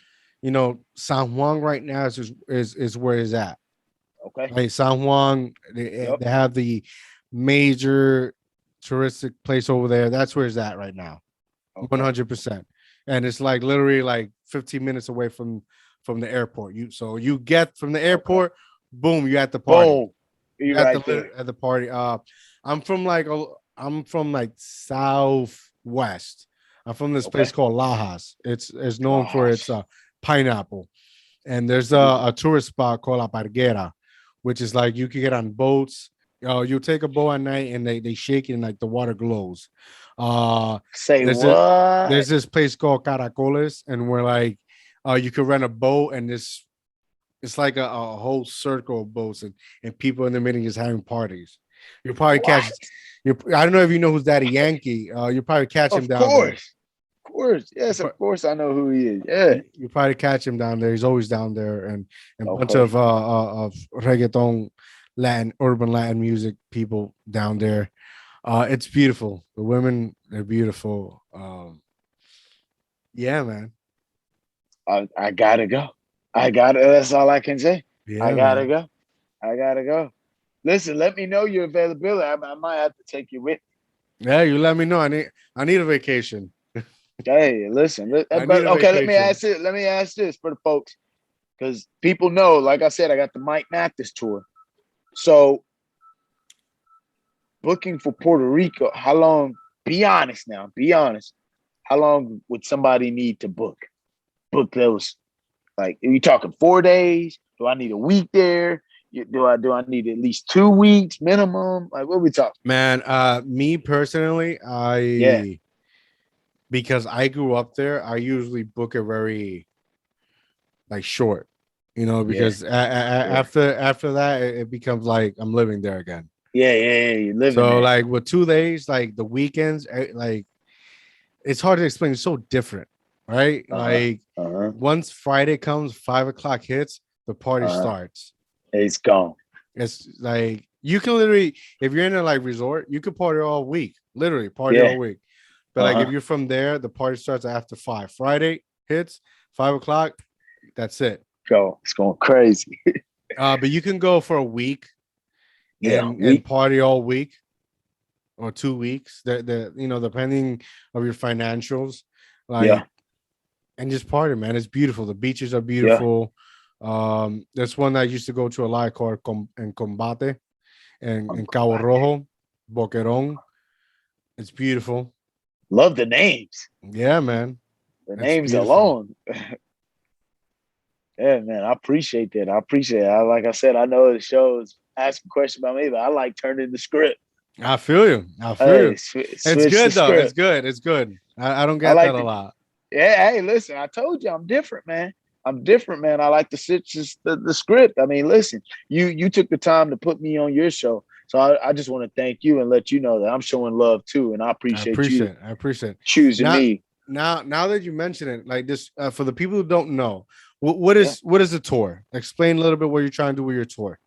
A: San Juan right now is where it's at.
B: Okay.
A: Like San Juan, they
B: Yep.
A: have the major touristic place over there. That's where it's at right now,
B: Okay.
A: 100%. And it's like literally like 15 minutes away from the airport. You get from the
B: Okay.
A: airport, boom, you're at the party.
B: Boom. You
A: You're at
B: right there.
A: at the party. I'm from like southwest. I'm from this place
B: Okay.
A: called Lajas. It's known for its
B: Gosh.
A: pineapple. And there's
B: Ooh.
A: a tourist spot called La Parguera, which is like you can get on boats. You take a boat at night and they shake it and like the water glows. Uh,
B: Say
A: there's a
B: what?
A: there's this place called Caracoles, and where like you could rent a boat and it's like a whole circle of boats and people in the middle just having parties. You'll probably catch
B: What?
A: I don't know if you know who's Daddy Yankee. You'll probably catch him
B: Of
A: down there.
B: course. Of course. Yes, of course I know who he is. Yeah.
A: You probably catch him down there. He's always down there, and a bunch
B: Okay.
A: of reggaeton, urban Latin music people down there. It's beautiful. The women, they're beautiful. Yeah, man.
B: I gotta go. That's all I can say. I
A: Yeah,
B: gotta
A: man.
B: go. I gotta go. Listen, let me know your availability. I might have to take you with
A: Yeah, you let me know. I need a vacation.
B: Hey, listen.
A: I need
B: But
A: a
B: okay, let me
A: vacation.
B: ask it. Let me ask this for the folks. Because people know, like I said, I got the Mike Mathis tour. So booking for Puerto Rico, how long? Be honest now. Be honest. How long would somebody need to book? Book those. Like, are you talking 4 days? Do I need a week there? Do I need at least 2 weeks minimum? Like, what are we talking?
A: Man, me personally,
B: Yeah,
A: because I grew up there, I usually book it very like short,
B: yeah,
A: because
B: yeah.
A: after that it becomes like I'm living there again.
B: Yeah. You're living
A: So
B: there.
A: like with 2 days, like the weekends, like it's hard to explain. It's so different, right?
B: Uh-huh.
A: Like
B: Uh-huh.
A: once Friday comes, 5 o'clock hits, the party
B: Uh-huh.
A: starts.
B: It's gone.
A: It's like you can literally, if you're in a like resort, you could party all week, literally party
B: Yeah.
A: all week. But like if
B: Uh-huh.
A: you're from there, the party starts after 5. Friday hits, 5 o'clock, that's it.
B: Go. It's going crazy.
A: But you can go for a week
B: Yeah.
A: and party all week or 2 weeks. Depending of your financials,
B: Yeah.
A: like and just party, man. It's beautiful. The beaches are
B: Yeah.
A: beautiful. There's one I used to go to a lot called en Combate and in Cabo Rojo, Boquerón. It's beautiful.
B: Love the names.
A: Yeah, man.
B: The
A: It's
B: names
A: beautiful.
B: alone. Yeah, man. I appreciate that. I appreciate it. Like I said, I know the shows asking questions about me, but I like turning the script.
A: I feel you. I feel
B: Hey,
A: you. It's
B: switch the
A: good though. It's
B: script.
A: good. It's good. I don't
B: I
A: get that
B: like
A: a
B: to.
A: lot.
B: Yeah, hey, listen. I told you I'm different, man. I'm different, man. I like to switch the script. I mean, listen. You took the time to put me on your show, so I just want to thank you and let you know that I'm showing love too, and I
A: I
B: appreciate you
A: appreciate it. I appreciate it.
B: choosing
A: Now,
B: me.
A: now that you mention it, like this, for the people who don't know,
B: Yeah.
A: what is a tour? Explain a little bit what you're trying to do with your tour.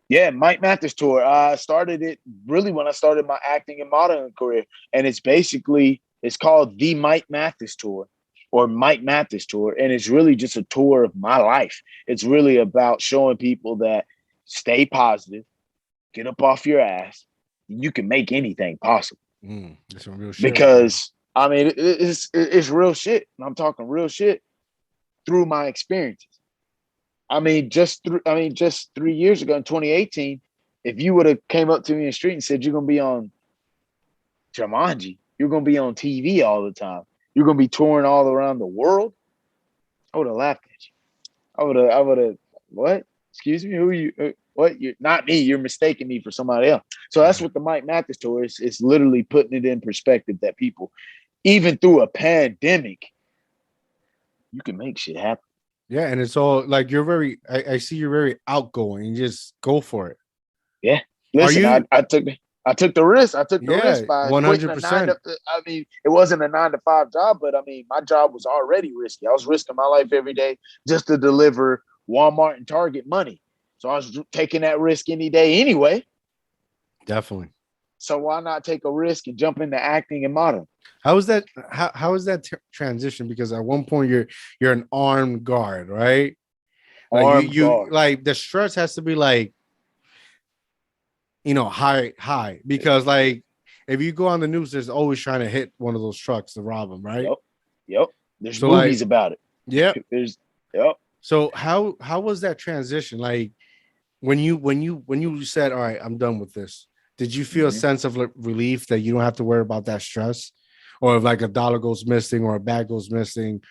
B: Yeah, Mike Mathis tour. I started it really when I started my acting and modeling career, and it's called the Mike Mathis tour or Mike Mathis tour, and it's really just a tour of my life. It's really about showing people that stay positive, get up off your ass, you can make anything possible.
A: That's some real shit right there.
B: Because I mean, it's real shit, and I'm talking real shit through my experiences. Just 3 years ago in 2018, if you would have came up to me in the street and said you're gonna be on Jumanji, you're gonna be on TV all the time, you're gonna be touring all around the world, I would have laughed at you. I would have. What? Excuse me? Who are you? What? You're not me. You're mistaking me for somebody else. So that's
A: Yeah.
B: what the Mike Mathis tour is. It's literally putting it in perspective that people, even through a pandemic, you can make shit happen.
A: Yeah, and it's all like you're very. I see you're very outgoing. You just go for it.
B: Yeah.
A: Are
B: Listen,
A: you?
B: I took the risk. I took the
A: Yeah,
B: risk by
A: one
B: quitting
A: hundred
B: a nine
A: percent.
B: to. I mean, it wasn't a 9 to 5 job, but I mean, my job was already risky. I was risking my life every day just to deliver Walmart and Target money. So I was taking that risk any day anyway.
A: Definitely.
B: So why not take a risk and jump into acting and modeling?
A: How is that? How is that transition? Because at one point you're an armed guard, right? Like
B: Armed
A: you
B: guard.
A: like the stress has to be like high because like if you go on the news, there's always trying to hit one of those trucks to rob them, right?
B: Yep. Yep. There's
A: So like,
B: movies about it.
A: yep.
B: There's yep.
A: So how was that transition? Like when you said, all right, I'm done with this, did you feel a
B: Mm-hmm.
A: sense of relief that you don't have to worry about that stress? Or if like a dollar goes missing or a bag goes missing,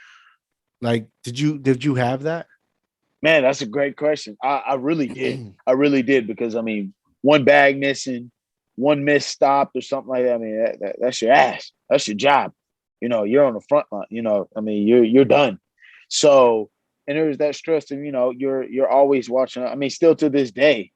A: like did you have that?
B: Man, that's a great question. I really did. I really did because I mean, one bag missing, one miss stopped or something like that. I mean, that's your ass. That's your job. You're on the front line. I mean, you're done. So, and there's that stress of you're always watching. I mean, still to this day,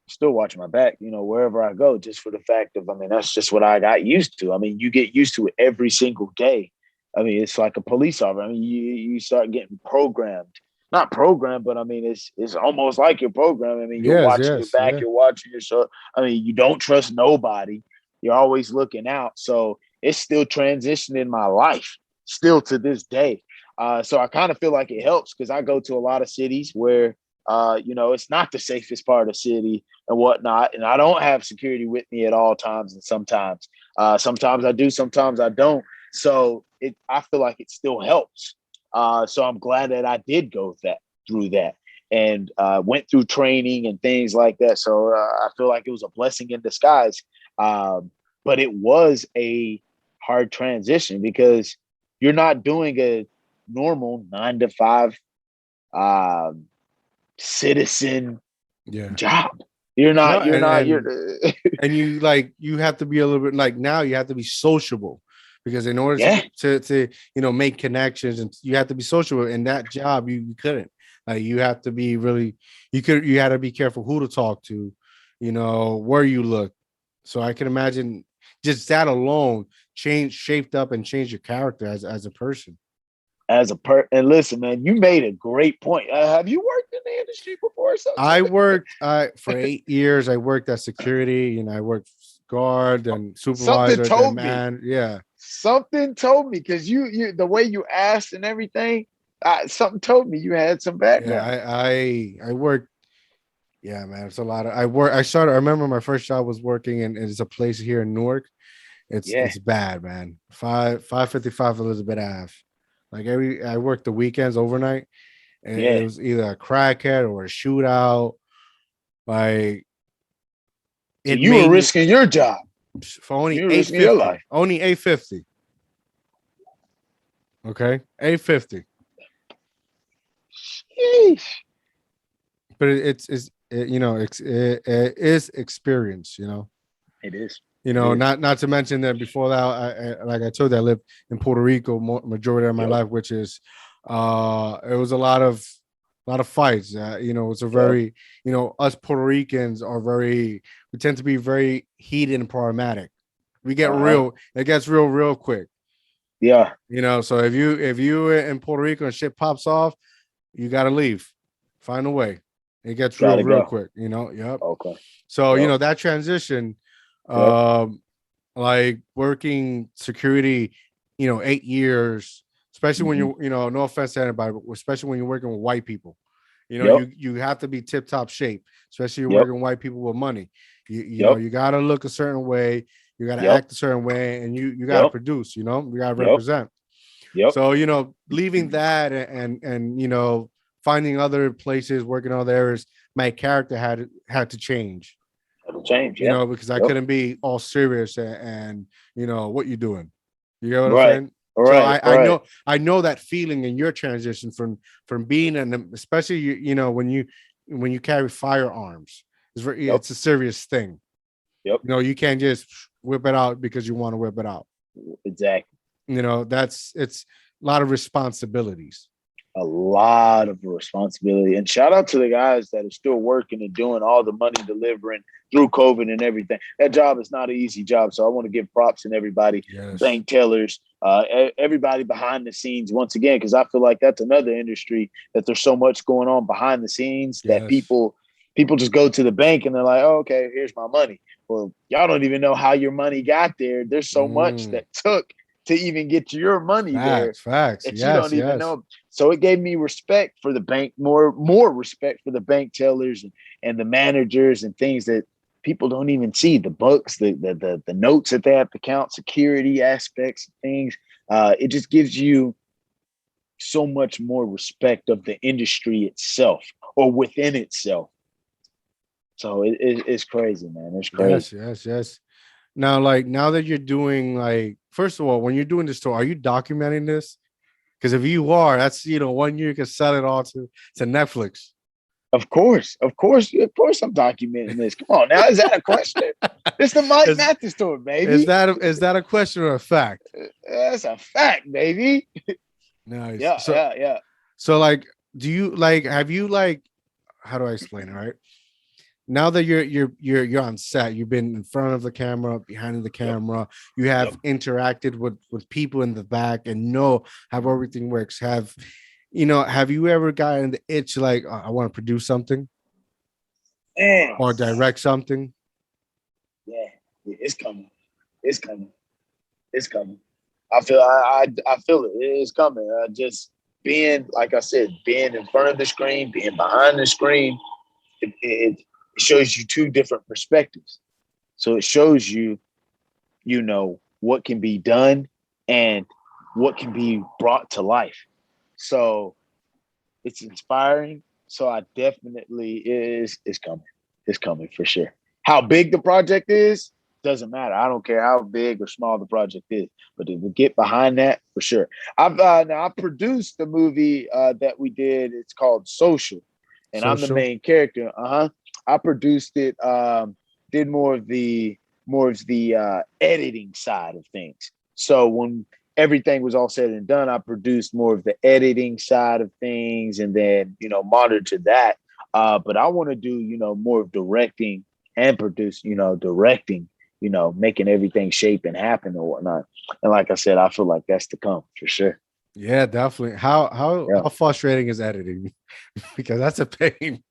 B: still watching my back. Wherever I go, just for the fact of I mean, that's just what I got used to. I mean, you get used to it every single day. I mean, it's like a police officer. I mean, you start getting programmed not programmed, but I mean, it's almost like you're programmed. I mean, you're
A: Yes,
B: watching your
A: yes,
B: back,
A: yeah.
B: you're watching your show. I mean, you don't trust nobody. You're always looking out. So it's still transitioning my life, still to this day. So I kind of feel like it helps because I go to a lot of cities where, it's not the safest part of the city and whatnot. And I don't have security with me at all times. And sometimes I do, sometimes I don't. So I feel like it still helps. So I'm glad that I did go through that and went through training and things like that. So I feel like it was a blessing in disguise. But it was a hard transition because you're not doing a normal 9 to 5 um, citizen
A: Yeah.
B: job. You're
A: No,
B: not. You're
A: and
B: not.
A: and
B: You're.
A: and you have to be a little bit like now you have to be sociable because in order to
B: Yeah.
A: get to make connections and you have to be sociable in that job you couldn't like you have to be really you had to be careful who to talk to where you look. So I can imagine just that alone shaped up and changed your character as a person.
B: And listen, man, you made a great point. Have you worked in the industry before or something?
A: I worked for 8 years. I worked as security, I worked guard and
B: Something
A: supervisor, then
B: told me.
A: man. Yeah.
B: Something told me because you the way you asked and everything, something told me you had some
A: Yeah,
B: background.
A: I worked. Yeah, man, it's a lot of. I remember my first job was working in it's a place here in Newark.
B: Yeah,
A: It's bad, man. 555 Elizabeth Ave. Like I worked the weekends overnight, and it
B: yeah.
A: was either a crackhead or a shootout. Like
B: So
A: it
B: you were
A: made me
B: risking your job.
A: for only
B: You were
A: eight
B: risking your
A: fifty.
B: life.
A: Only 850. Okay, 850.
B: Sheesh.
A: But it is experience.
B: It is. It is.
A: Not to mention that before that, like I told you, I lived in Puerto Rico majority of my
B: Yep.
A: life, which is, it was a lot of fights. It's a
B: Yep.
A: very, us Puerto Ricans we tend to be very heated and problematic. We get
B: Uh-huh.
A: real, it gets real quick.
B: Yeah.
A: So if you in Puerto Rico and shit pops off, you got to leave, find a way. It gets
B: Gotta
A: real
B: go.
A: quick. Yep.
B: Okay.
A: So
B: Yep.
A: that transition,
B: Yep.
A: like working security, 8 years, especially when
B: Mm-hmm.
A: no offense to anybody, but especially when you're working with white people,
B: Yep.
A: you have to be tip top shape, especially you're
B: Yep.
A: working with white people with money.
B: Yep.
A: You got to look a certain way, you got to
B: Yep.
A: act a certain way, and you got to
B: Yep.
A: produce. You got to
B: Yep.
A: represent.
B: Yep.
A: So leaving that and finding other places, working on areas, my character had to change.
B: That'll change. Yeah.
A: Because I
B: Yep.
A: couldn't be all serious and what you doing. You get what I'm
B: Right.
A: saying? So
B: Right.
A: I
B: Right.
A: know that feeling in your transition from being especially when you carry firearms.
B: Yep.
A: It's a serious thing.
B: Yep.
A: You can't just whip it out because you want to whip it out.
B: Exactly.
A: It's a lot of responsibilities.
B: A lot of responsibility. And shout out to the guys that are still working and doing all the money delivering through COVID and everything. That job is not an easy job. So I want to give props to everybody,
A: Yes.
B: bank tellers, everybody behind the scenes once again, because I feel like that's another industry that there's so much going on behind the scenes that
A: Yes.
B: people just go to the bank and they're like, oh, okay, here's my money. Well, y'all don't even know how your money got there. There's so much that took to even get your money there
A: Facts.
B: that you
A: Yes.
B: don't even
A: Yes.
B: know. So it gave me respect for the bank, more respect for the bank tellers and the managers and things that people don't even see. The books, the notes that they have to count, security aspects, things. It just gives you so much more respect of the industry itself or within itself. So it's crazy, man. It's crazy.
A: Yes. Now that you're doing, first of all, when you're doing this tour, are you documenting this? Because if you are, that's 1 year you can sell it all to Netflix.
B: Of course, I'm documenting this. Come on, now is that a question? It's the
A: is,
B: Mathis tour,
A: is
B: baby.
A: that is that a question or a fact?
B: That's a fact, baby.
A: Nice.
B: Yeah,
A: So
B: yeah, yeah.
A: so do you have you how do I explain it? Right now that you're on set, you've been in front of the camera, behind the
B: Yep,
A: camera, you
B: yep.
A: have interacted with people in the back and know how everything works. Have you ever gotten the itch I want to produce something
B: Man,
A: or direct something?
B: yeah, it's coming. It's coming. It's coming. I feel it. It's coming. Just being, like I said, being in front of the screen, being behind the screen, it shows you two different perspectives. So it shows you, what can be done and what can be brought to life. So it's inspiring. So I definitely is coming. It's coming for sure. How big the project is doesn't matter. I don't care how big or small the project is, but if we get behind that, for sure. I produced the movie that we did. It's called Social, and I'm the
A: Social?
B: main character. I produced it. Did more of the editing side of things. So when everything was all said and done, I produced more of the editing side of things and then, monitored that. But I want to do, more of directing and producing, directing, making everything shape and happen and whatnot. And like I said, I feel like that's to come for sure.
A: Yeah, definitely. How frustrating is editing? Because that's a pain.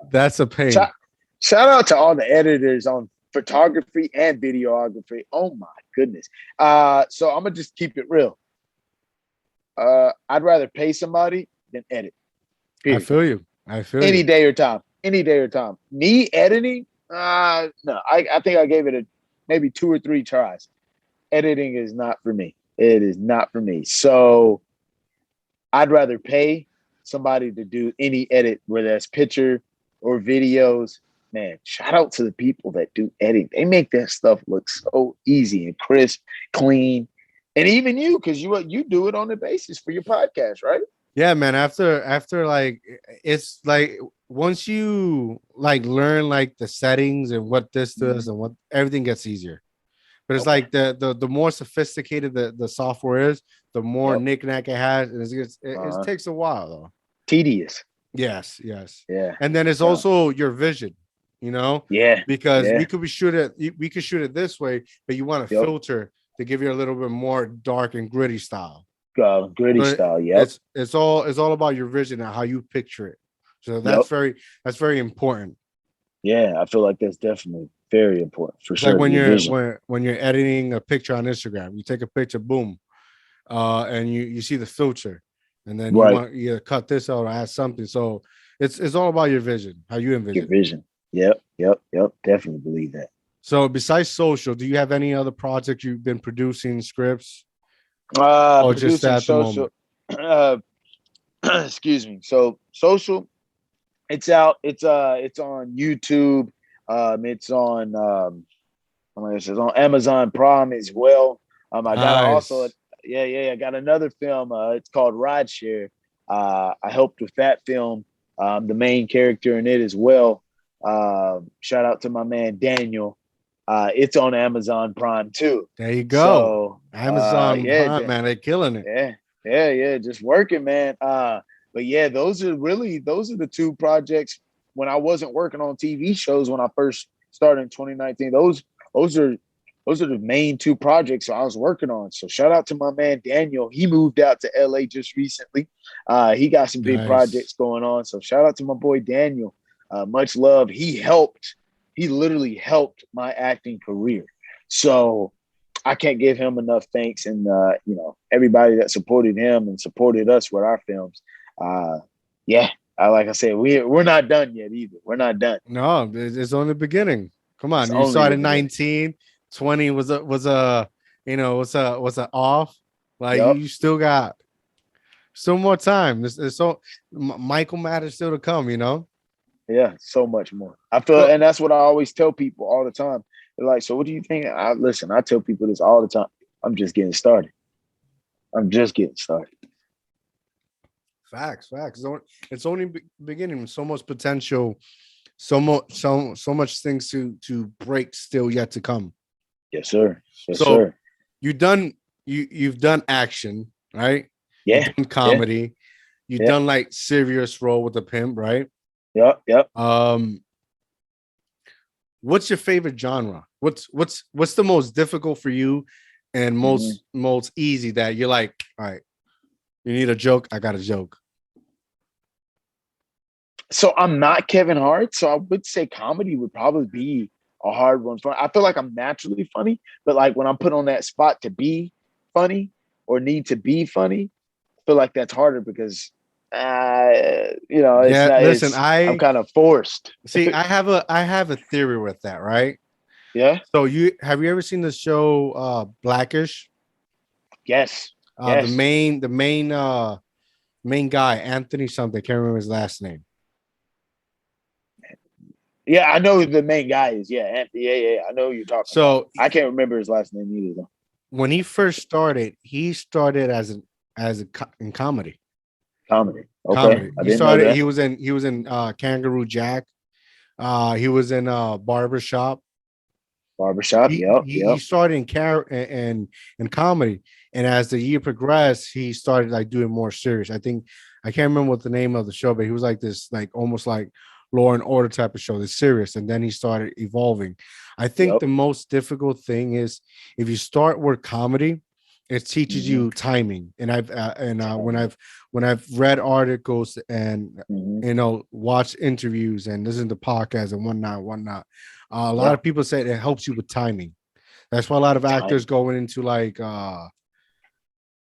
A: That's a pain.
B: Shout out to all the editors on photography and videography. Oh my goodness. So I'm gonna just keep it real. I'd rather pay somebody than edit.
A: Period. I feel you.
B: Any day or time. Any day or time. Me editing? No. I think I gave it maybe 2 or 3 tries. Editing is not for me. It is not for me. So I'd rather pay somebody to do any edit, whether that's picture or videos. Man, shout out to the people that do editing. They make that stuff look so easy and crisp, clean. And even you, because you do it on the basis for your podcast, right?
A: Yeah, man. After like, it's like once you like learn like the settings and what this does and what everything gets easier. But it's like the more sophisticated the software is, the more knick-knack it has, and it takes a while though.
B: Tedious.
A: Yes.
B: Yeah.
A: And then it's also your vision,
B: Yeah.
A: Because we could shoot it this way, but you want to filter to give you a little bit more dark and gritty style.
B: Style, yeah.
A: It's all about your vision and how you picture it. So that's very important.
B: Yeah, I feel like that's definitely very important for sure.
A: Like when you're editing a picture on Instagram, you take a picture, boom, and you see the filter, and then you want to cut this out or add something. So it's all about your vision, how you envision
B: your vision. Yep. Definitely believe that.
A: So besides social, do you have any other projects you've been producing, scripts?
B: Or just at social, the moment? Excuse me. So social, it's out. It's on YouTube. It's on it's on Amazon Prime as well. I got also I got another film. It's called Rideshare. I helped with that film. The main character in it as well. Shout out to my man Daniel. It's on Amazon Prime too.
A: There you go. So, Amazon Prime, man, they're killing it.
B: Yeah, just working, man. But yeah, those are the 2 projects when I wasn't working on TV shows when I first started in 2019. Those are the main 2 projects I was working on. So shout out to my man Daniel. He moved out to LA just recently. He got some big projects going on. So shout out to my boy Daniel. Much love. He literally helped my acting career. So I can't give him enough thanks. And, everybody that supported him and supported us with our films. Like I said, we're not done yet either. We're not done.
A: No, it's only the beginning. Come on. You started 19, 20 was a off. Like you still got more time. There's so Michael Mathis still to come,
B: Yeah, so much more. I feel, and that's what I always tell people all the time. They're like, so what do you think? I tell people this all the time. I'm just getting started.
A: Facts. It's only beginning. So much potential, so much things to break still yet to come.
B: Yes, sir. Yes, sir.
A: You've done action, right?
B: Yeah.
A: You've done comedy. You've done like serious role with the pimp, right?
B: Yep.
A: What's your favorite genre? What's the most difficult for you and most easy that you're like, all right, you need a joke, I got a joke.
B: So I'm not Kevin Hart, so I would say comedy would probably be a hard one for me. I feel like I'm naturally funny, but like when I'm put on that spot to be funny or need to be funny, I feel like that's harder because I'm kind of forced.
A: See, I have a theory with that, right?
B: Yeah.
A: So have you ever seen the show Blackish?
B: Yes.
A: The main guy, Anthony something, can't remember his last name.
B: Yeah, I know who the main guy is. Yeah, Anthony. Yeah. I know who you're talking about. I can't remember his last name either though.
A: When he first started, in comedy.
B: Comedy. Okay.
A: Comedy. He was in Kangaroo Jack. He was in Barbershop. He started in comedy, and as the year progressed, he started like doing more serious. I can't remember what the name of the show, but he was like this, like almost like Law and Order type of show. It's serious, and then he started evolving. I think the most difficult thing is if you start with comedy, it teaches you timing. And when I've read articles and watched interviews and listened to podcasts and whatnot, a lot of people say it helps you with timing. That's why a lot of actors going into like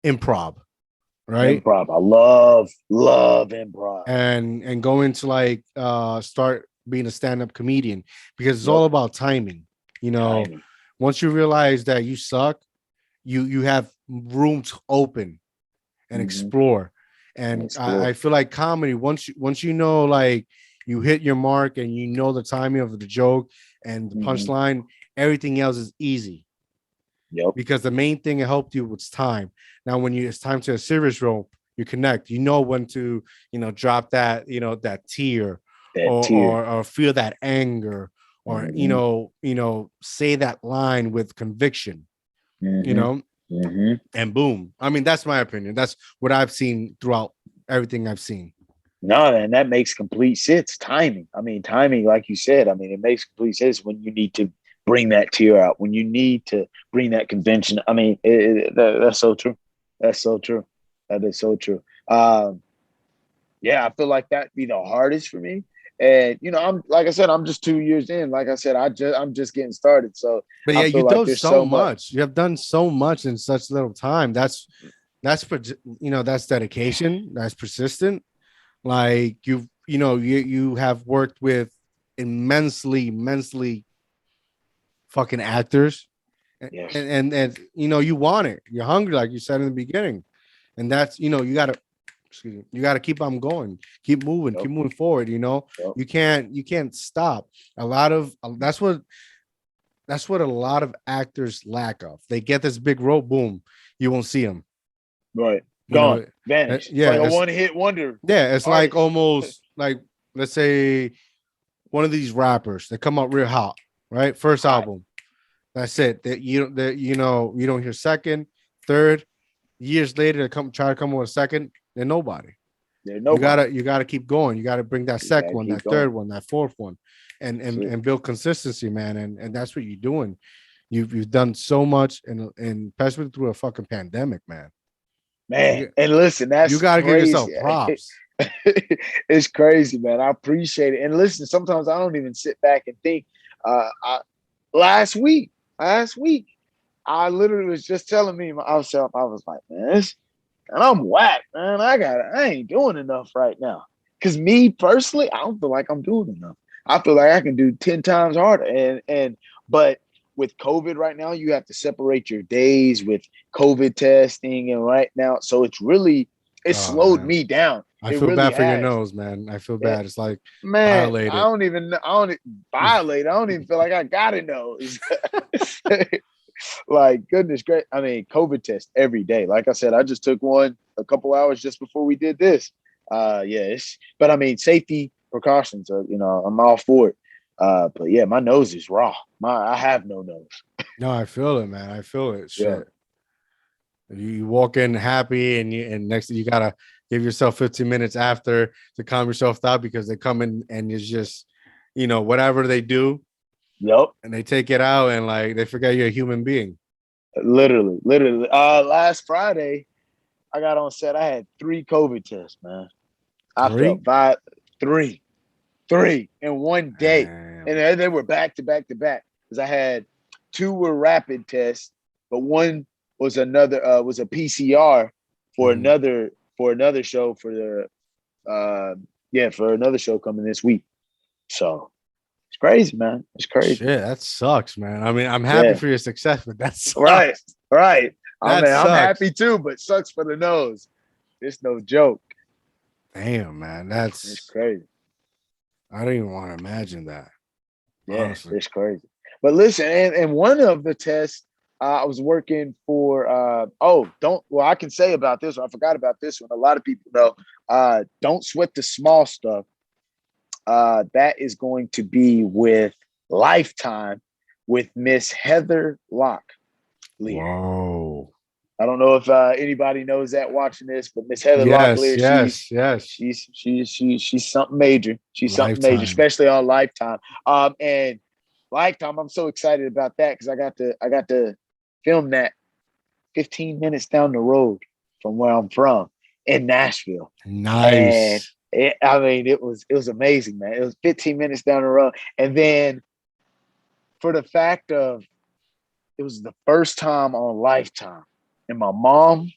A: improv, right?
B: Improv. I love improv.
A: And go into like start being a stand-up comedian because it's all about timing. You know, once you realize that you suck, you have room to open and explore. And I feel like comedy, once you know, like you hit your mark and you know the timing of the joke and the punchline, everything else is easy. Because the main thing it helped you was time. Now, when it's time to a serious role, you connect. You know when to, drop that, that tear, or feel that anger, or say that line with conviction. And boom. I mean, that's my opinion. That's what I've seen throughout everything I've seen.
B: No, and that makes complete sense. Timing. I mean, timing, like you said, I mean, it makes complete sense when you need to bring that tear out, when you need to bring that convention. I mean, that's so true. That's so true. That is so true. Yeah, I feel like that'd be the hardest for me. And I'm like I said, I'm just 2 years in. Like I said, I'm just getting started. So,
A: but yeah, you've done so much. You have done so much in such little time. That's that's dedication. That's persistent. Like you have worked with immensely fucking actors, and you want it. You're hungry, like you said in the beginning, and that's you gotta. Excuse me. You got to keep on going, keep moving forward. You can't stop. A lot of that's what a lot of actors lack of. They get this big role, boom, you won't see them.
B: Right, gone, vanished. Yeah, like a one-hit wonder.
A: Yeah, it's like almost like, let's say, one of these rappers that come up real hot, right? First album, that's it. That you don't hear second, third. Years later, to try to come with a second. They're nobody. You gotta keep going. You gotta bring that second one, that third one, that fourth one, and build consistency, man. And that's what you're doing. You've done so much, and especially through a fucking pandemic, man.
B: And listen, you gotta give yourself props. It's crazy, man. I appreciate it. And listen, sometimes I don't even sit back and think. Last week, I literally was just telling me myself, I was like, man, and I'm whack, man. I ain't doing enough right now. Cause me personally, I don't feel like I'm doing enough. I feel like I can do 10 times harder. But with COVID right now, you have to separate your days with COVID testing and right now. So it's slowed me down.
A: I feel bad for your nose, man. I feel bad. It's like,
B: man, violated. I don't even feel like I got a nose. Like, goodness great. I mean, COVID test every day. Like I said, I just took one a couple hours just before we did this. But I mean, safety precautions are, I'm all for it. But yeah, my nose is raw. I have no nose.
A: No, I feel it, man. I feel it. Shit. Yeah. You walk in happy and next thing you gotta give yourself 15 minutes after to calm yourself down because they come in and it's just, whatever they do.
B: Yep.
A: And they take it out and like they forget you're a human being.
B: Literally. Last Friday, I got on set. I had 3 COVID tests, man. I felt 3 in one day. Damn. And they were back to back because I had 2 were rapid tests, but one was was a PCR for another show for another show coming this week. So it's crazy, man. It's crazy.
A: Shit, that sucks, man. I mean, I'm happy for your success, but that sucks.
B: Right. I'm happy too, but sucks for the nose. It's no joke.
A: Damn, man.
B: It's crazy.
A: I don't even want to imagine that.
B: Yeah, honestly. It's crazy. But listen, and one of the tests I was working for I can say about this one. I forgot about this one. A lot of people know. Don't sweat the small stuff. That is going to be with Lifetime with Miss Heather Locke.
A: Whoa.
B: I don't know if anybody knows that watching this, but Miss Heather
A: Yes,
B: Locklear,
A: yes.
B: she's something major. She's something major,
A: Lifetime.
B: especially on Lifetime. And Lifetime, I'm so excited about that because I got to film that 15 minutes down the road from where I'm from in Nashville. And
A: Nice.
B: it was amazing, man. It was 15 minutes down the road. And then for the fact of it was the first time on Lifetime. And my mom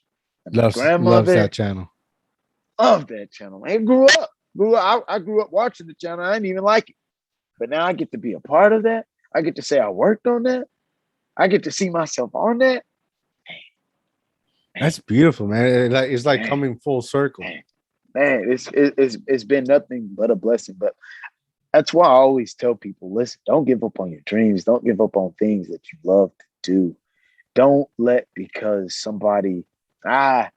B: and my
A: Loves
B: grandmother
A: that channel.
B: loved that channel. I grew up. I grew up watching the channel. I didn't even like it. But now I get to be a part of that. I get to say I worked on that. I get to see myself on that.
A: That's beautiful, man. It's like coming full circle.
B: Man, it's been nothing but a blessing. But that's why I always tell people, listen, don't give up on your dreams. Don't give up on things that you love to do. Don't let because somebody, I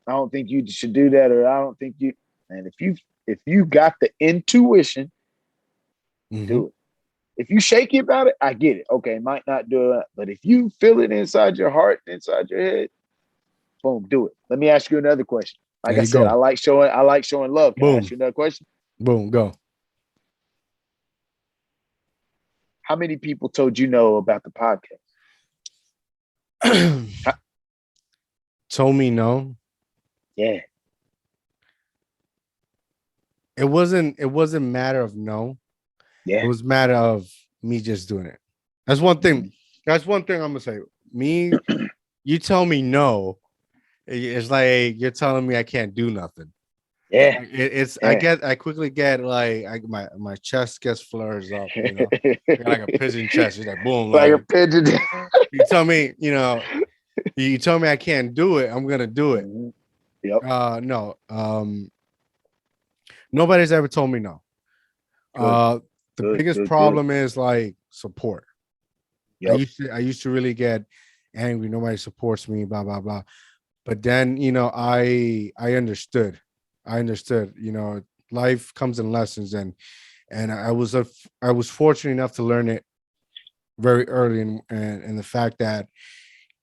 B: don't think you should do that, or I don't think you. And if you got the intuition, do it. If you shaky about it, I get it. Okay, might not do it, but if you feel it inside your heart, inside your head, boom, do it. Let me ask you another question. Like I said, I like showing love. Can I ask you another question?
A: Boom, go.
B: How many people told you no about the podcast?
A: Told me no.
B: Yeah.
A: It wasn't a matter of no.
B: Yeah.
A: It was a matter of me just doing it. That's one thing. That's one thing I'm gonna say. Me, you tell me no, it's like you're telling me I can't do nothing.
B: Yeah.
A: I quickly get like my chest gets flares up, you know, like a pigeon chest. It's like boom,
B: like a pigeon.
A: You tell me, you tell me I can't do it, I'm gonna do it.
B: Yep.
A: No. Nobody's ever told me no. The biggest problem is like support. Yep. I used to really get angry. Nobody supports me, blah, blah, blah. But then, I understood. Life comes in lessons, and I was fortunate enough to learn it very early, and the fact that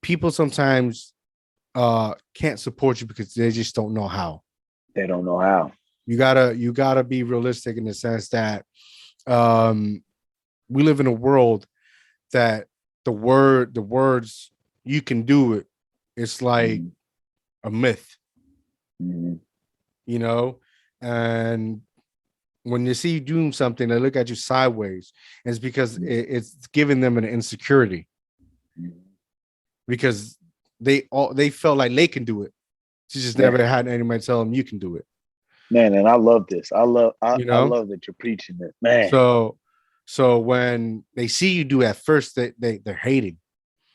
A: people sometimes can't support you because they just don't know how.
B: They don't know how.
A: You gotta be realistic in the sense that we live in a world that the words you can do it, it's like a myth. And when they see you doing something, they look at you sideways, and it's because it's giving them an insecurity, because they felt like they can do it. She just never had anybody tell them you can do it.
B: Man, and I love this. I love that you're preaching this, man.
A: So when they see you do at first, they're hating,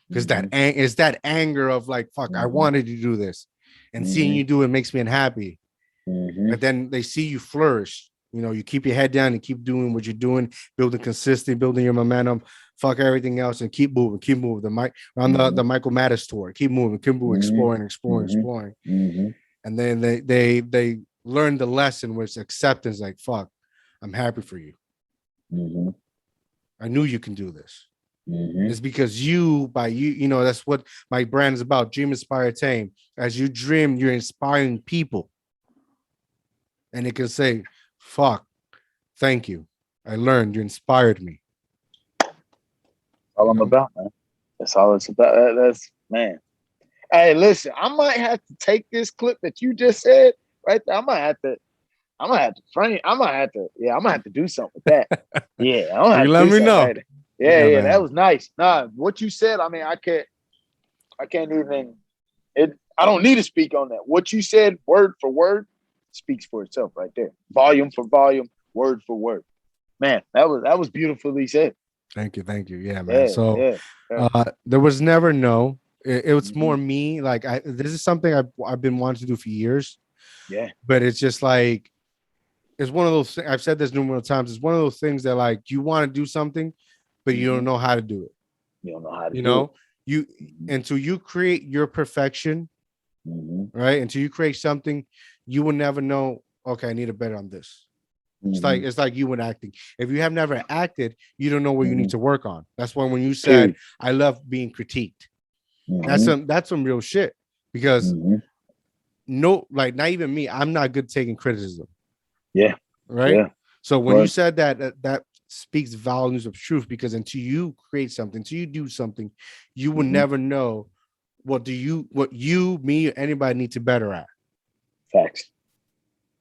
A: because that anger of like, fuck, I wanted to do this, and seeing you do it makes me unhappy. But then they see you flourish. You keep your head down and keep doing what you're doing, building consistency, building your momentum, fuck everything else, and keep moving. The Michael Mathis tour, keep moving, exploring. And then they learn the lesson, which acceptance, like, fuck, I'm happy for you. I knew you can do this. It's because that's what my brand is about. Dream, inspire, tame. As you dream, you're inspiring people. And it can say, fuck, thank you. I learned, you inspired me.
B: That's all I'm about, man. That's all it's about. That's, man. Hey, listen, I might have to take this clip that you just said right there. I might have to frame. I'm gonna have to do something with that. Yeah, I'm gonna have to
A: let me know.
B: Right. Yeah, that was nice. Nah, what you said, I mean, I can't even. I don't need to speak on that. What you said, word for word, speaks for itself right there. Volume for volume, word for word. Man, that was beautifully said.
A: Thank you. Yeah, man. There was never no. It was more me. Like, this is something I've been wanting to do for years.
B: Yeah,
A: but it's just like, it's one of those. I've said this numerous times. It's one of those things that, like, you want to do something, but you don't know how to do it.
B: You don't know how to do
A: it. Until you create your perfection, right? Until you create something, you will never know. Okay, I need to better on this. It's like you and acting. If you have never acted, you don't know what you need to work on. That's why when you said, I love being critiqued. That's some real shit because no, like not even me. I'm not good taking criticism.
B: Yeah.
A: Right.
B: Yeah.
A: So when you said that, that speaks volumes of truth because until you create something, until you do something, you will never know what you, me, or anybody need to better at.
B: Facts.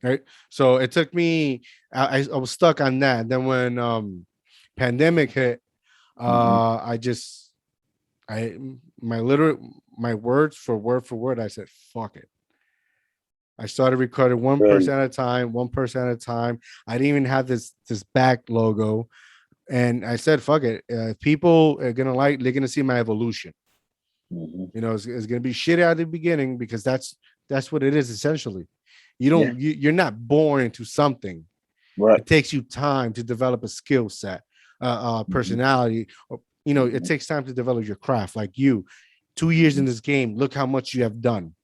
A: Right. So it took me, I was stuck on that. Then when pandemic hit, I my words for word, I said, fuck it. I started recording one person at a time. I didn't even have this back logo. And I said, fuck it. People are they're gonna see my evolution. You know, it's gonna be shit at the beginning because that's what it is essentially. You're not born into something.
B: Right.
A: It takes you time to develop a skill set, personality, or it takes time to develop your craft. Like you, 2 years in this game, look how much you have done.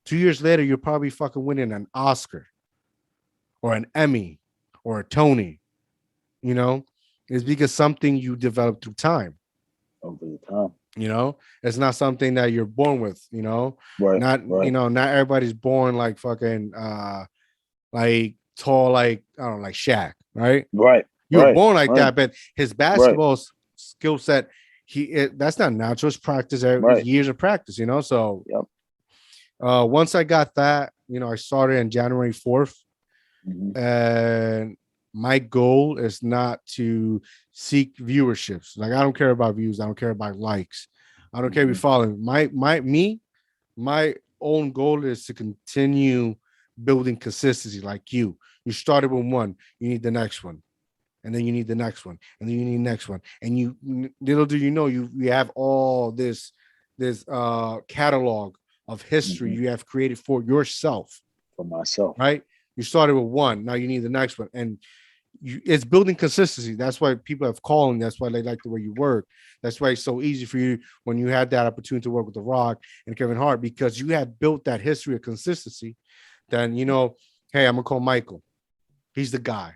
A: 2 years later, you're probably fucking winning an Oscar or an Emmy or a Tony. It's because something you developed through time.
B: Over the time.
A: It's not something that you're born with.
B: Right.
A: Not everybody's born like fucking like tall, like I don't know, like Shaq, right?
B: Right.
A: You were born like that, but his basketball skill set, that's not natural. It's practice, years of practice, So once I got that, I started on January 4th, and my goal is not to seek viewerships. Like I don't care about views. I don't care about likes. I don't care if you follow my own goal is to continue building consistency. Like you started with one, you need the next one, and then you need the next one, and then you need the next one, and you little do you know you have all this catalog of history you have created for yourself.
B: For myself,
A: right? You started with one, now you need the next one, and it's building consistency. That's why people have called, and that's why they like the way you work. That's why it's so easy for you when you had that opportunity to work with The Rock and Kevin Hart, because you have built that history of consistency. Then hey, I'm gonna call Michael. He's the guy.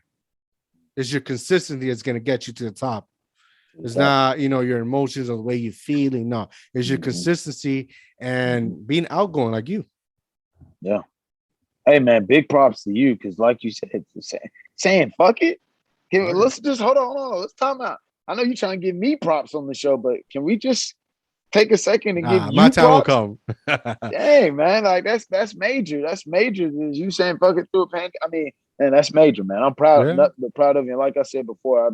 A: It's your consistency that's gonna get you to the top. It's not your emotions or the way you're feeling. No, it's your consistency and being outgoing like you.
B: Yeah. Hey man, big props to you because, like you said, saying fuck it. Let's just hold on. Let's time out. I know you're trying to give me props on the show, but can we just take a second and give you
A: my time
B: props?
A: will come.
B: Dang, man, like that's major. That's major. Is you saying fuck it through a pandemic? I mean, and that's major, man. I'm proud, proud of you. And like I said before,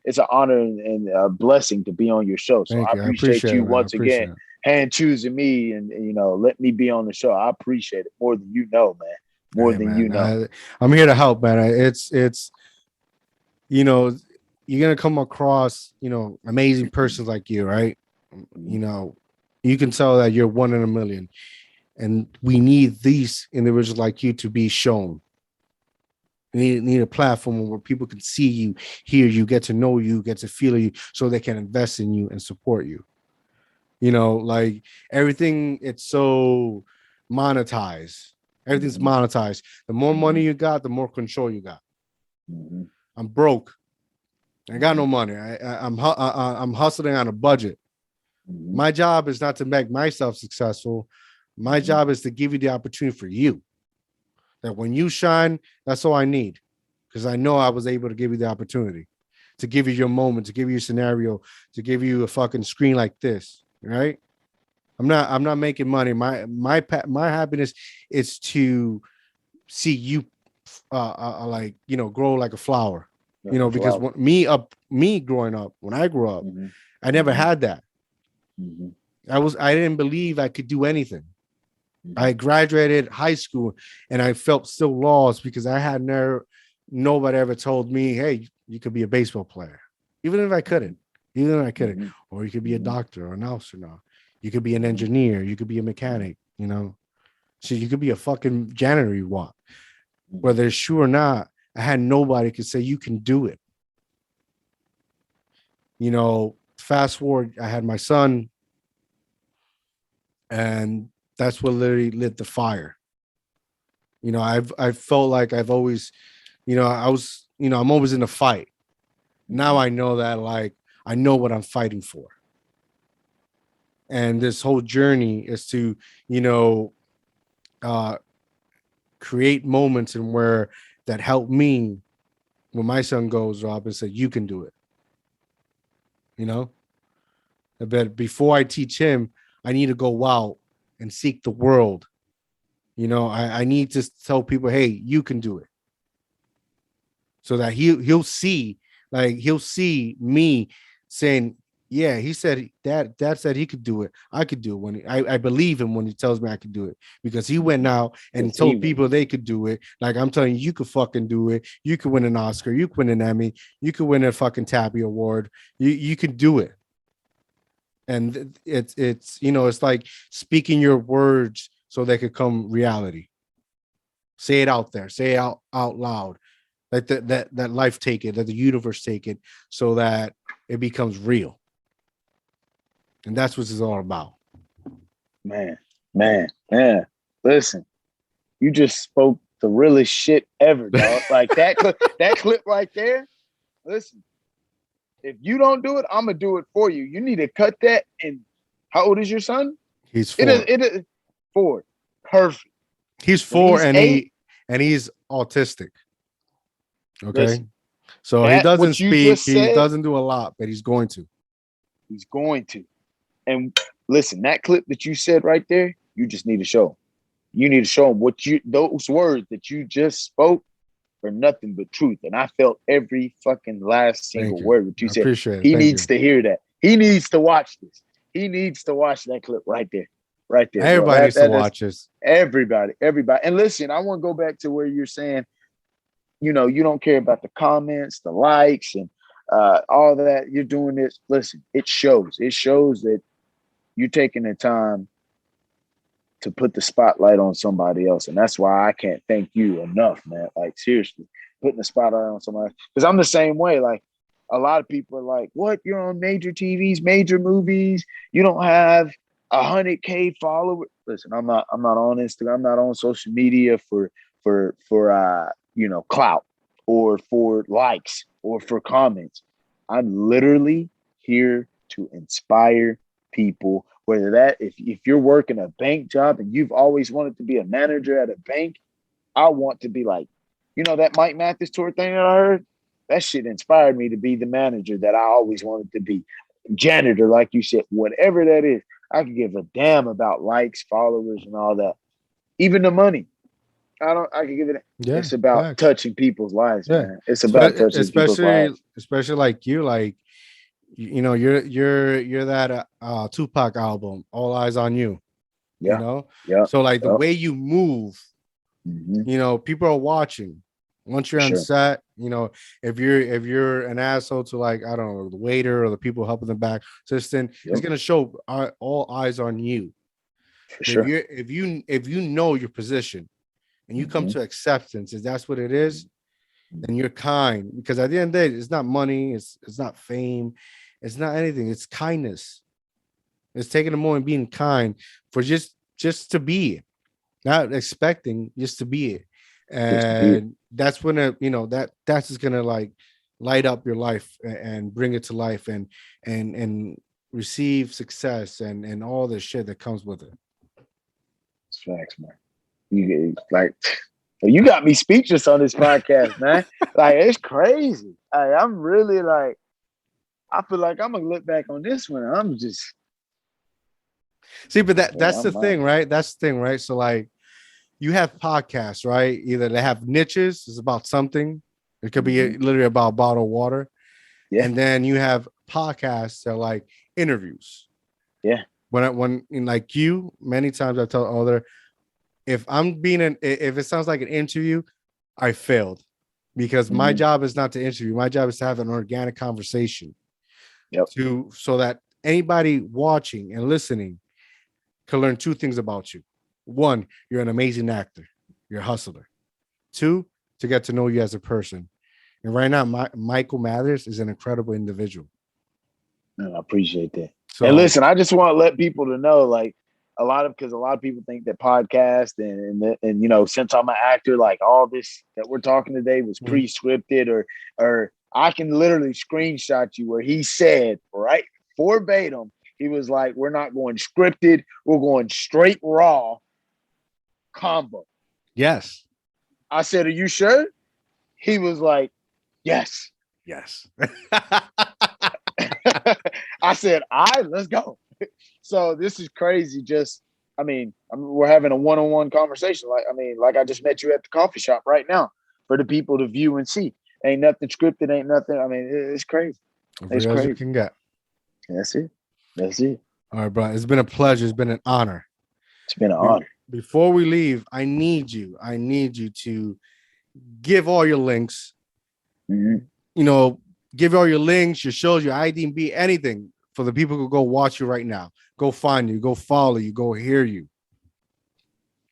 B: it's an honor and a blessing to be on your show. So I appreciate you once again. And choosing me and let me be on the show. I appreciate it more than you know, man. More than you know.
A: I'm here to help, man. It's you're gonna come across amazing persons like you, right? You can tell that you're one in a million, and we need these individuals like you to be shown. We need a platform where people can see you, hear you, get to know you, get to feel you, so they can invest in you and support you. Like everything, it's so monetized. Everything's monetized. The more money you got, the more control you got. I'm broke. I got no money. I'm hustling on a budget. My job is not to make myself successful. My job is to give you the opportunity for you. That when you shine, that's all I need. Because I know I was able to give you the opportunity, to give you your moment, to give you a scenario, to give you a fucking screen like this. Right? I'm not making money. My happiness is to see you grow like a flower. Because me growing up, when I grew up, I never had that. I didn't believe I could do anything. I graduated high school and I felt still lost because I had nobody ever told me, hey, you could be a baseball player. Even if I couldn't, or you could be a doctor or an astronaut. You could be an engineer. You could be a mechanic, So you could be a fucking janitor you want. Whether it's true or not, I had nobody could say you can do it. Fast forward, I had my son, and that's what literally lit the fire. I felt like I've always, I'm always in a fight. Now I know that, like, I know what I'm fighting for. And this whole journey is to, you know, create moments in where that help me when my son goes, Rob, and said, you can do it. You know, but before I teach him, I need to go out and seek the world. You know, I need to tell people, hey, you can do it. So that he'll see, like he'll see me saying, yeah, he said dad said he could do it. I could do it when I believe him when he tells me I could do it, because he went out and told people they could do it. Like I'm telling you, you could fucking do it. You could win an Oscar, you could win an Emmy, you could win a fucking Tabby Award. You could do it. And it's you know, it's like speaking your words so they could come reality. Say it out there, say it out loud. Let that life take it, let the universe take it, so that it becomes real. And that's what it's all about.
B: Man. Listen, you just spoke the realest shit ever, dog. Like that clip right there. Listen, if you don't do it, I'm gonna do it for you. You need to cut that. And how old is your son?
A: He's 4.
B: It is 4. Perfect.
A: He's 4 and 8, he's autistic. Okay. Listen, so he doesn't speak, he doesn't do a lot, but he's going to.
B: He's going to. And listen, that clip that you said right there, you just need to show him. You need to show him those words that you just spoke are nothing but truth. And I felt every fucking last single word that you said.
A: Appreciate it.
B: He needs to hear that. He needs to watch this. He needs to watch that clip right there. Right there.
A: Everybody needs to watch this.
B: Everybody. And listen, I want to go back to where you're saying, you know, you don't care about the comments, the likes, and all that. You're doing this. Listen, it shows. It shows that you're taking the time to put the spotlight on somebody else. And that's why I can't thank you enough, man. Like, seriously, putting the spotlight on somebody. Because I'm the same way. Like, a lot of people are like, what? You're on major TVs, major movies. You don't have 100K followers. Listen, I'm not on Instagram. I'm not on social media for you know, clout or for likes or for comments. I'm literally here to inspire people, whether that if you're working a bank job and you've always wanted to be a manager at a bank, I want to be like, you know, that Mike Mathis tour thing that I heard, that shit inspired me to be the manager that I always wanted to be. Janitor, like you said, whatever that is, I can give a damn about likes, followers, and all that. Even the money. I can give it. Yeah, it's about touching people's lives, man. It's about touching people's lives.
A: Especially like you, you know, you're that Tupac album, All Eyes on You.
B: Yeah.
A: You know? Yeah. So like the way you move, you know, people are watching. Once you're on set, you know, if you're an asshole to, like, I don't know, the waiter or the people helping the back assistant, it's gonna show all eyes on you. For sure. If you know your position and you come to acceptance, if that's what it is, then you're kind. Because at the end of the day, it's not money, it's not fame, it's not anything, it's kindness. It's taking a moment, being kind for just to be it, not expecting, just to be it. And that's when you know, that's just gonna like light up your life and bring it to life and receive success and all the shit that comes with it.
B: It's facts, man. You got me speechless on this podcast, man. Like, it's crazy. I'm really like, I feel like I'm gonna look back on this one. I'm just
A: see, but that's the thing, right? That's the thing, right? So like, you have podcasts, right? Either they have niches, it's about something. It could be literally about a bottle of water. Yeah. And then you have podcasts that are like interviews.
B: Yeah.
A: When like you, many times I tell other, if it sounds like an interview, I failed, because my job is not to interview. My job is to have an organic conversation.
B: Yep.
A: So that anybody watching and listening can learn 2 things about you. 1, you're an amazing actor. You're a hustler. 2, to get to know you as a person. And right now, Michael Mathis is an incredible individual.
B: I appreciate that. So, and listen, I just want to let people to know, like, because a lot of people think that podcast and you know, since I'm an actor, like all this that we're talking today was pre-scripted or I can literally screenshot you where he said right verbatim, He was like, we're not going scripted. We're going straight raw combo.
A: Yes.
B: I said, are you sure? He was like, yes.
A: Yes.
B: I said, all right, let's go. So this is crazy. We're having a one-on-one conversation. Like I just met you at the coffee shop right now for the people to view and see. Ain't nothing scripted. Ain't nothing. I mean, it's crazy. It's
A: crazy.
B: crazy.
A: You can get.
B: That's it. That's it.
A: All right, bro. It's been a pleasure. It's been an honor.
B: It's been an honor.
A: Before we leave, I need you to give all your links.
B: Mm-hmm.
A: You know, give all your links, your shows, your IDB, anything for the people who go watch you right now. Go find you, go follow you, go hear you.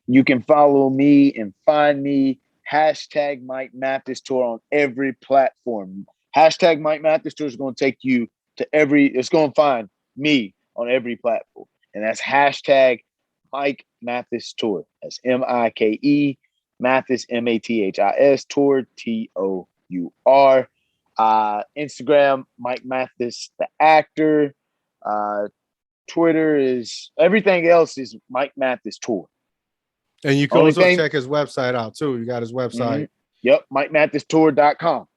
B: You can follow me and find me. Hashtag Mike Mathis Tour on every platform. Hashtag Mike Mathis Tour is going to take you to it's going to find me on every platform. And that's hashtag Mike Mathis Tour. That's MIKE Mathis, MATHIS Tour, TOUR. Instagram, Mike Mathis, the actor. Twitter is everything else is Mike Mathis Tour.
A: And you can also check his website out too. You got his website.
B: Mm-hmm. Yep, MikeMathisTour.com.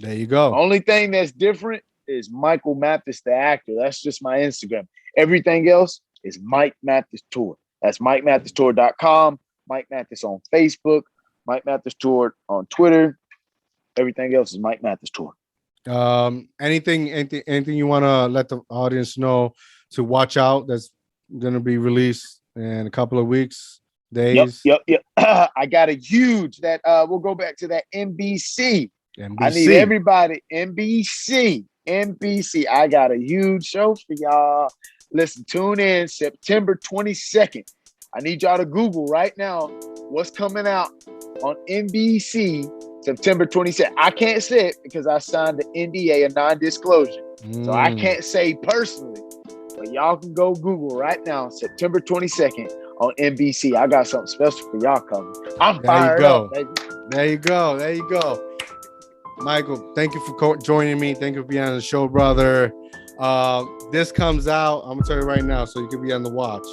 A: There you go.
B: Only thing that's different is Michael Mathis, the actor. That's just my Instagram. Everything else is Mike Mathis Tour. That's MikeMathisTour.com. Mike Mathis on Facebook. Mike Mathis Tour on Twitter. Everything else is Mike Mathis Tour.
A: Anything you want to let the audience know to watch out that's going to be released in a couple of weeks, days?
B: Yep. I got a huge that we'll go back to that NBC. I need everybody. NBC. I got a huge show for y'all. Listen, tune in September 22nd. I need y'all to Google right now what's coming out on NBC September 22nd. I can't say it because I signed the NDA, a non-disclosure. So I can't say personally, but y'all can go Google right now, September 22nd on NBC. I got something special for y'all coming. I'm fired up, baby.
A: There you go. Michael, thank you for joining me. Thank you for being on the show, brother. This comes out, I'm gonna tell you right now, so you can be on the watch.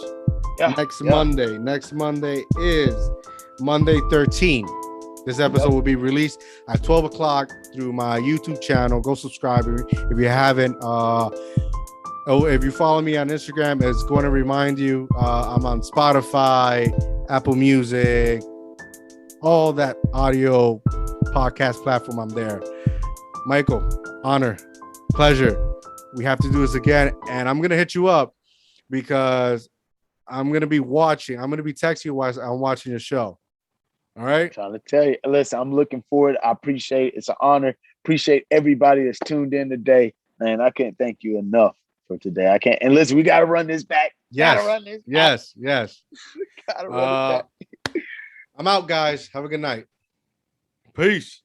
A: Monday. Next Monday is Monday 13. This episode will be released at 12 o'clock through my YouTube channel. Go subscribe if you haven't. If you follow me on Instagram, it's going to remind you. I'm on Spotify, Apple Music, all that audio podcast platform. I'm there. Michael, honor, pleasure. We have to do this again, and I'm gonna hit you up because I'm gonna be watching. I'm gonna be texting you while I'm watching your show. All right.
B: I'm trying to tell you. Listen, I'm looking forward. I appreciate it. It's an honor. Appreciate everybody that's tuned in today. Man, I can't thank you enough for today. I can't. And listen, we got to run this back.
A: Yes.
B: Gotta run this back.
A: Yes.
B: Gotta run it back.
A: I'm out, guys. Have a good night. Peace.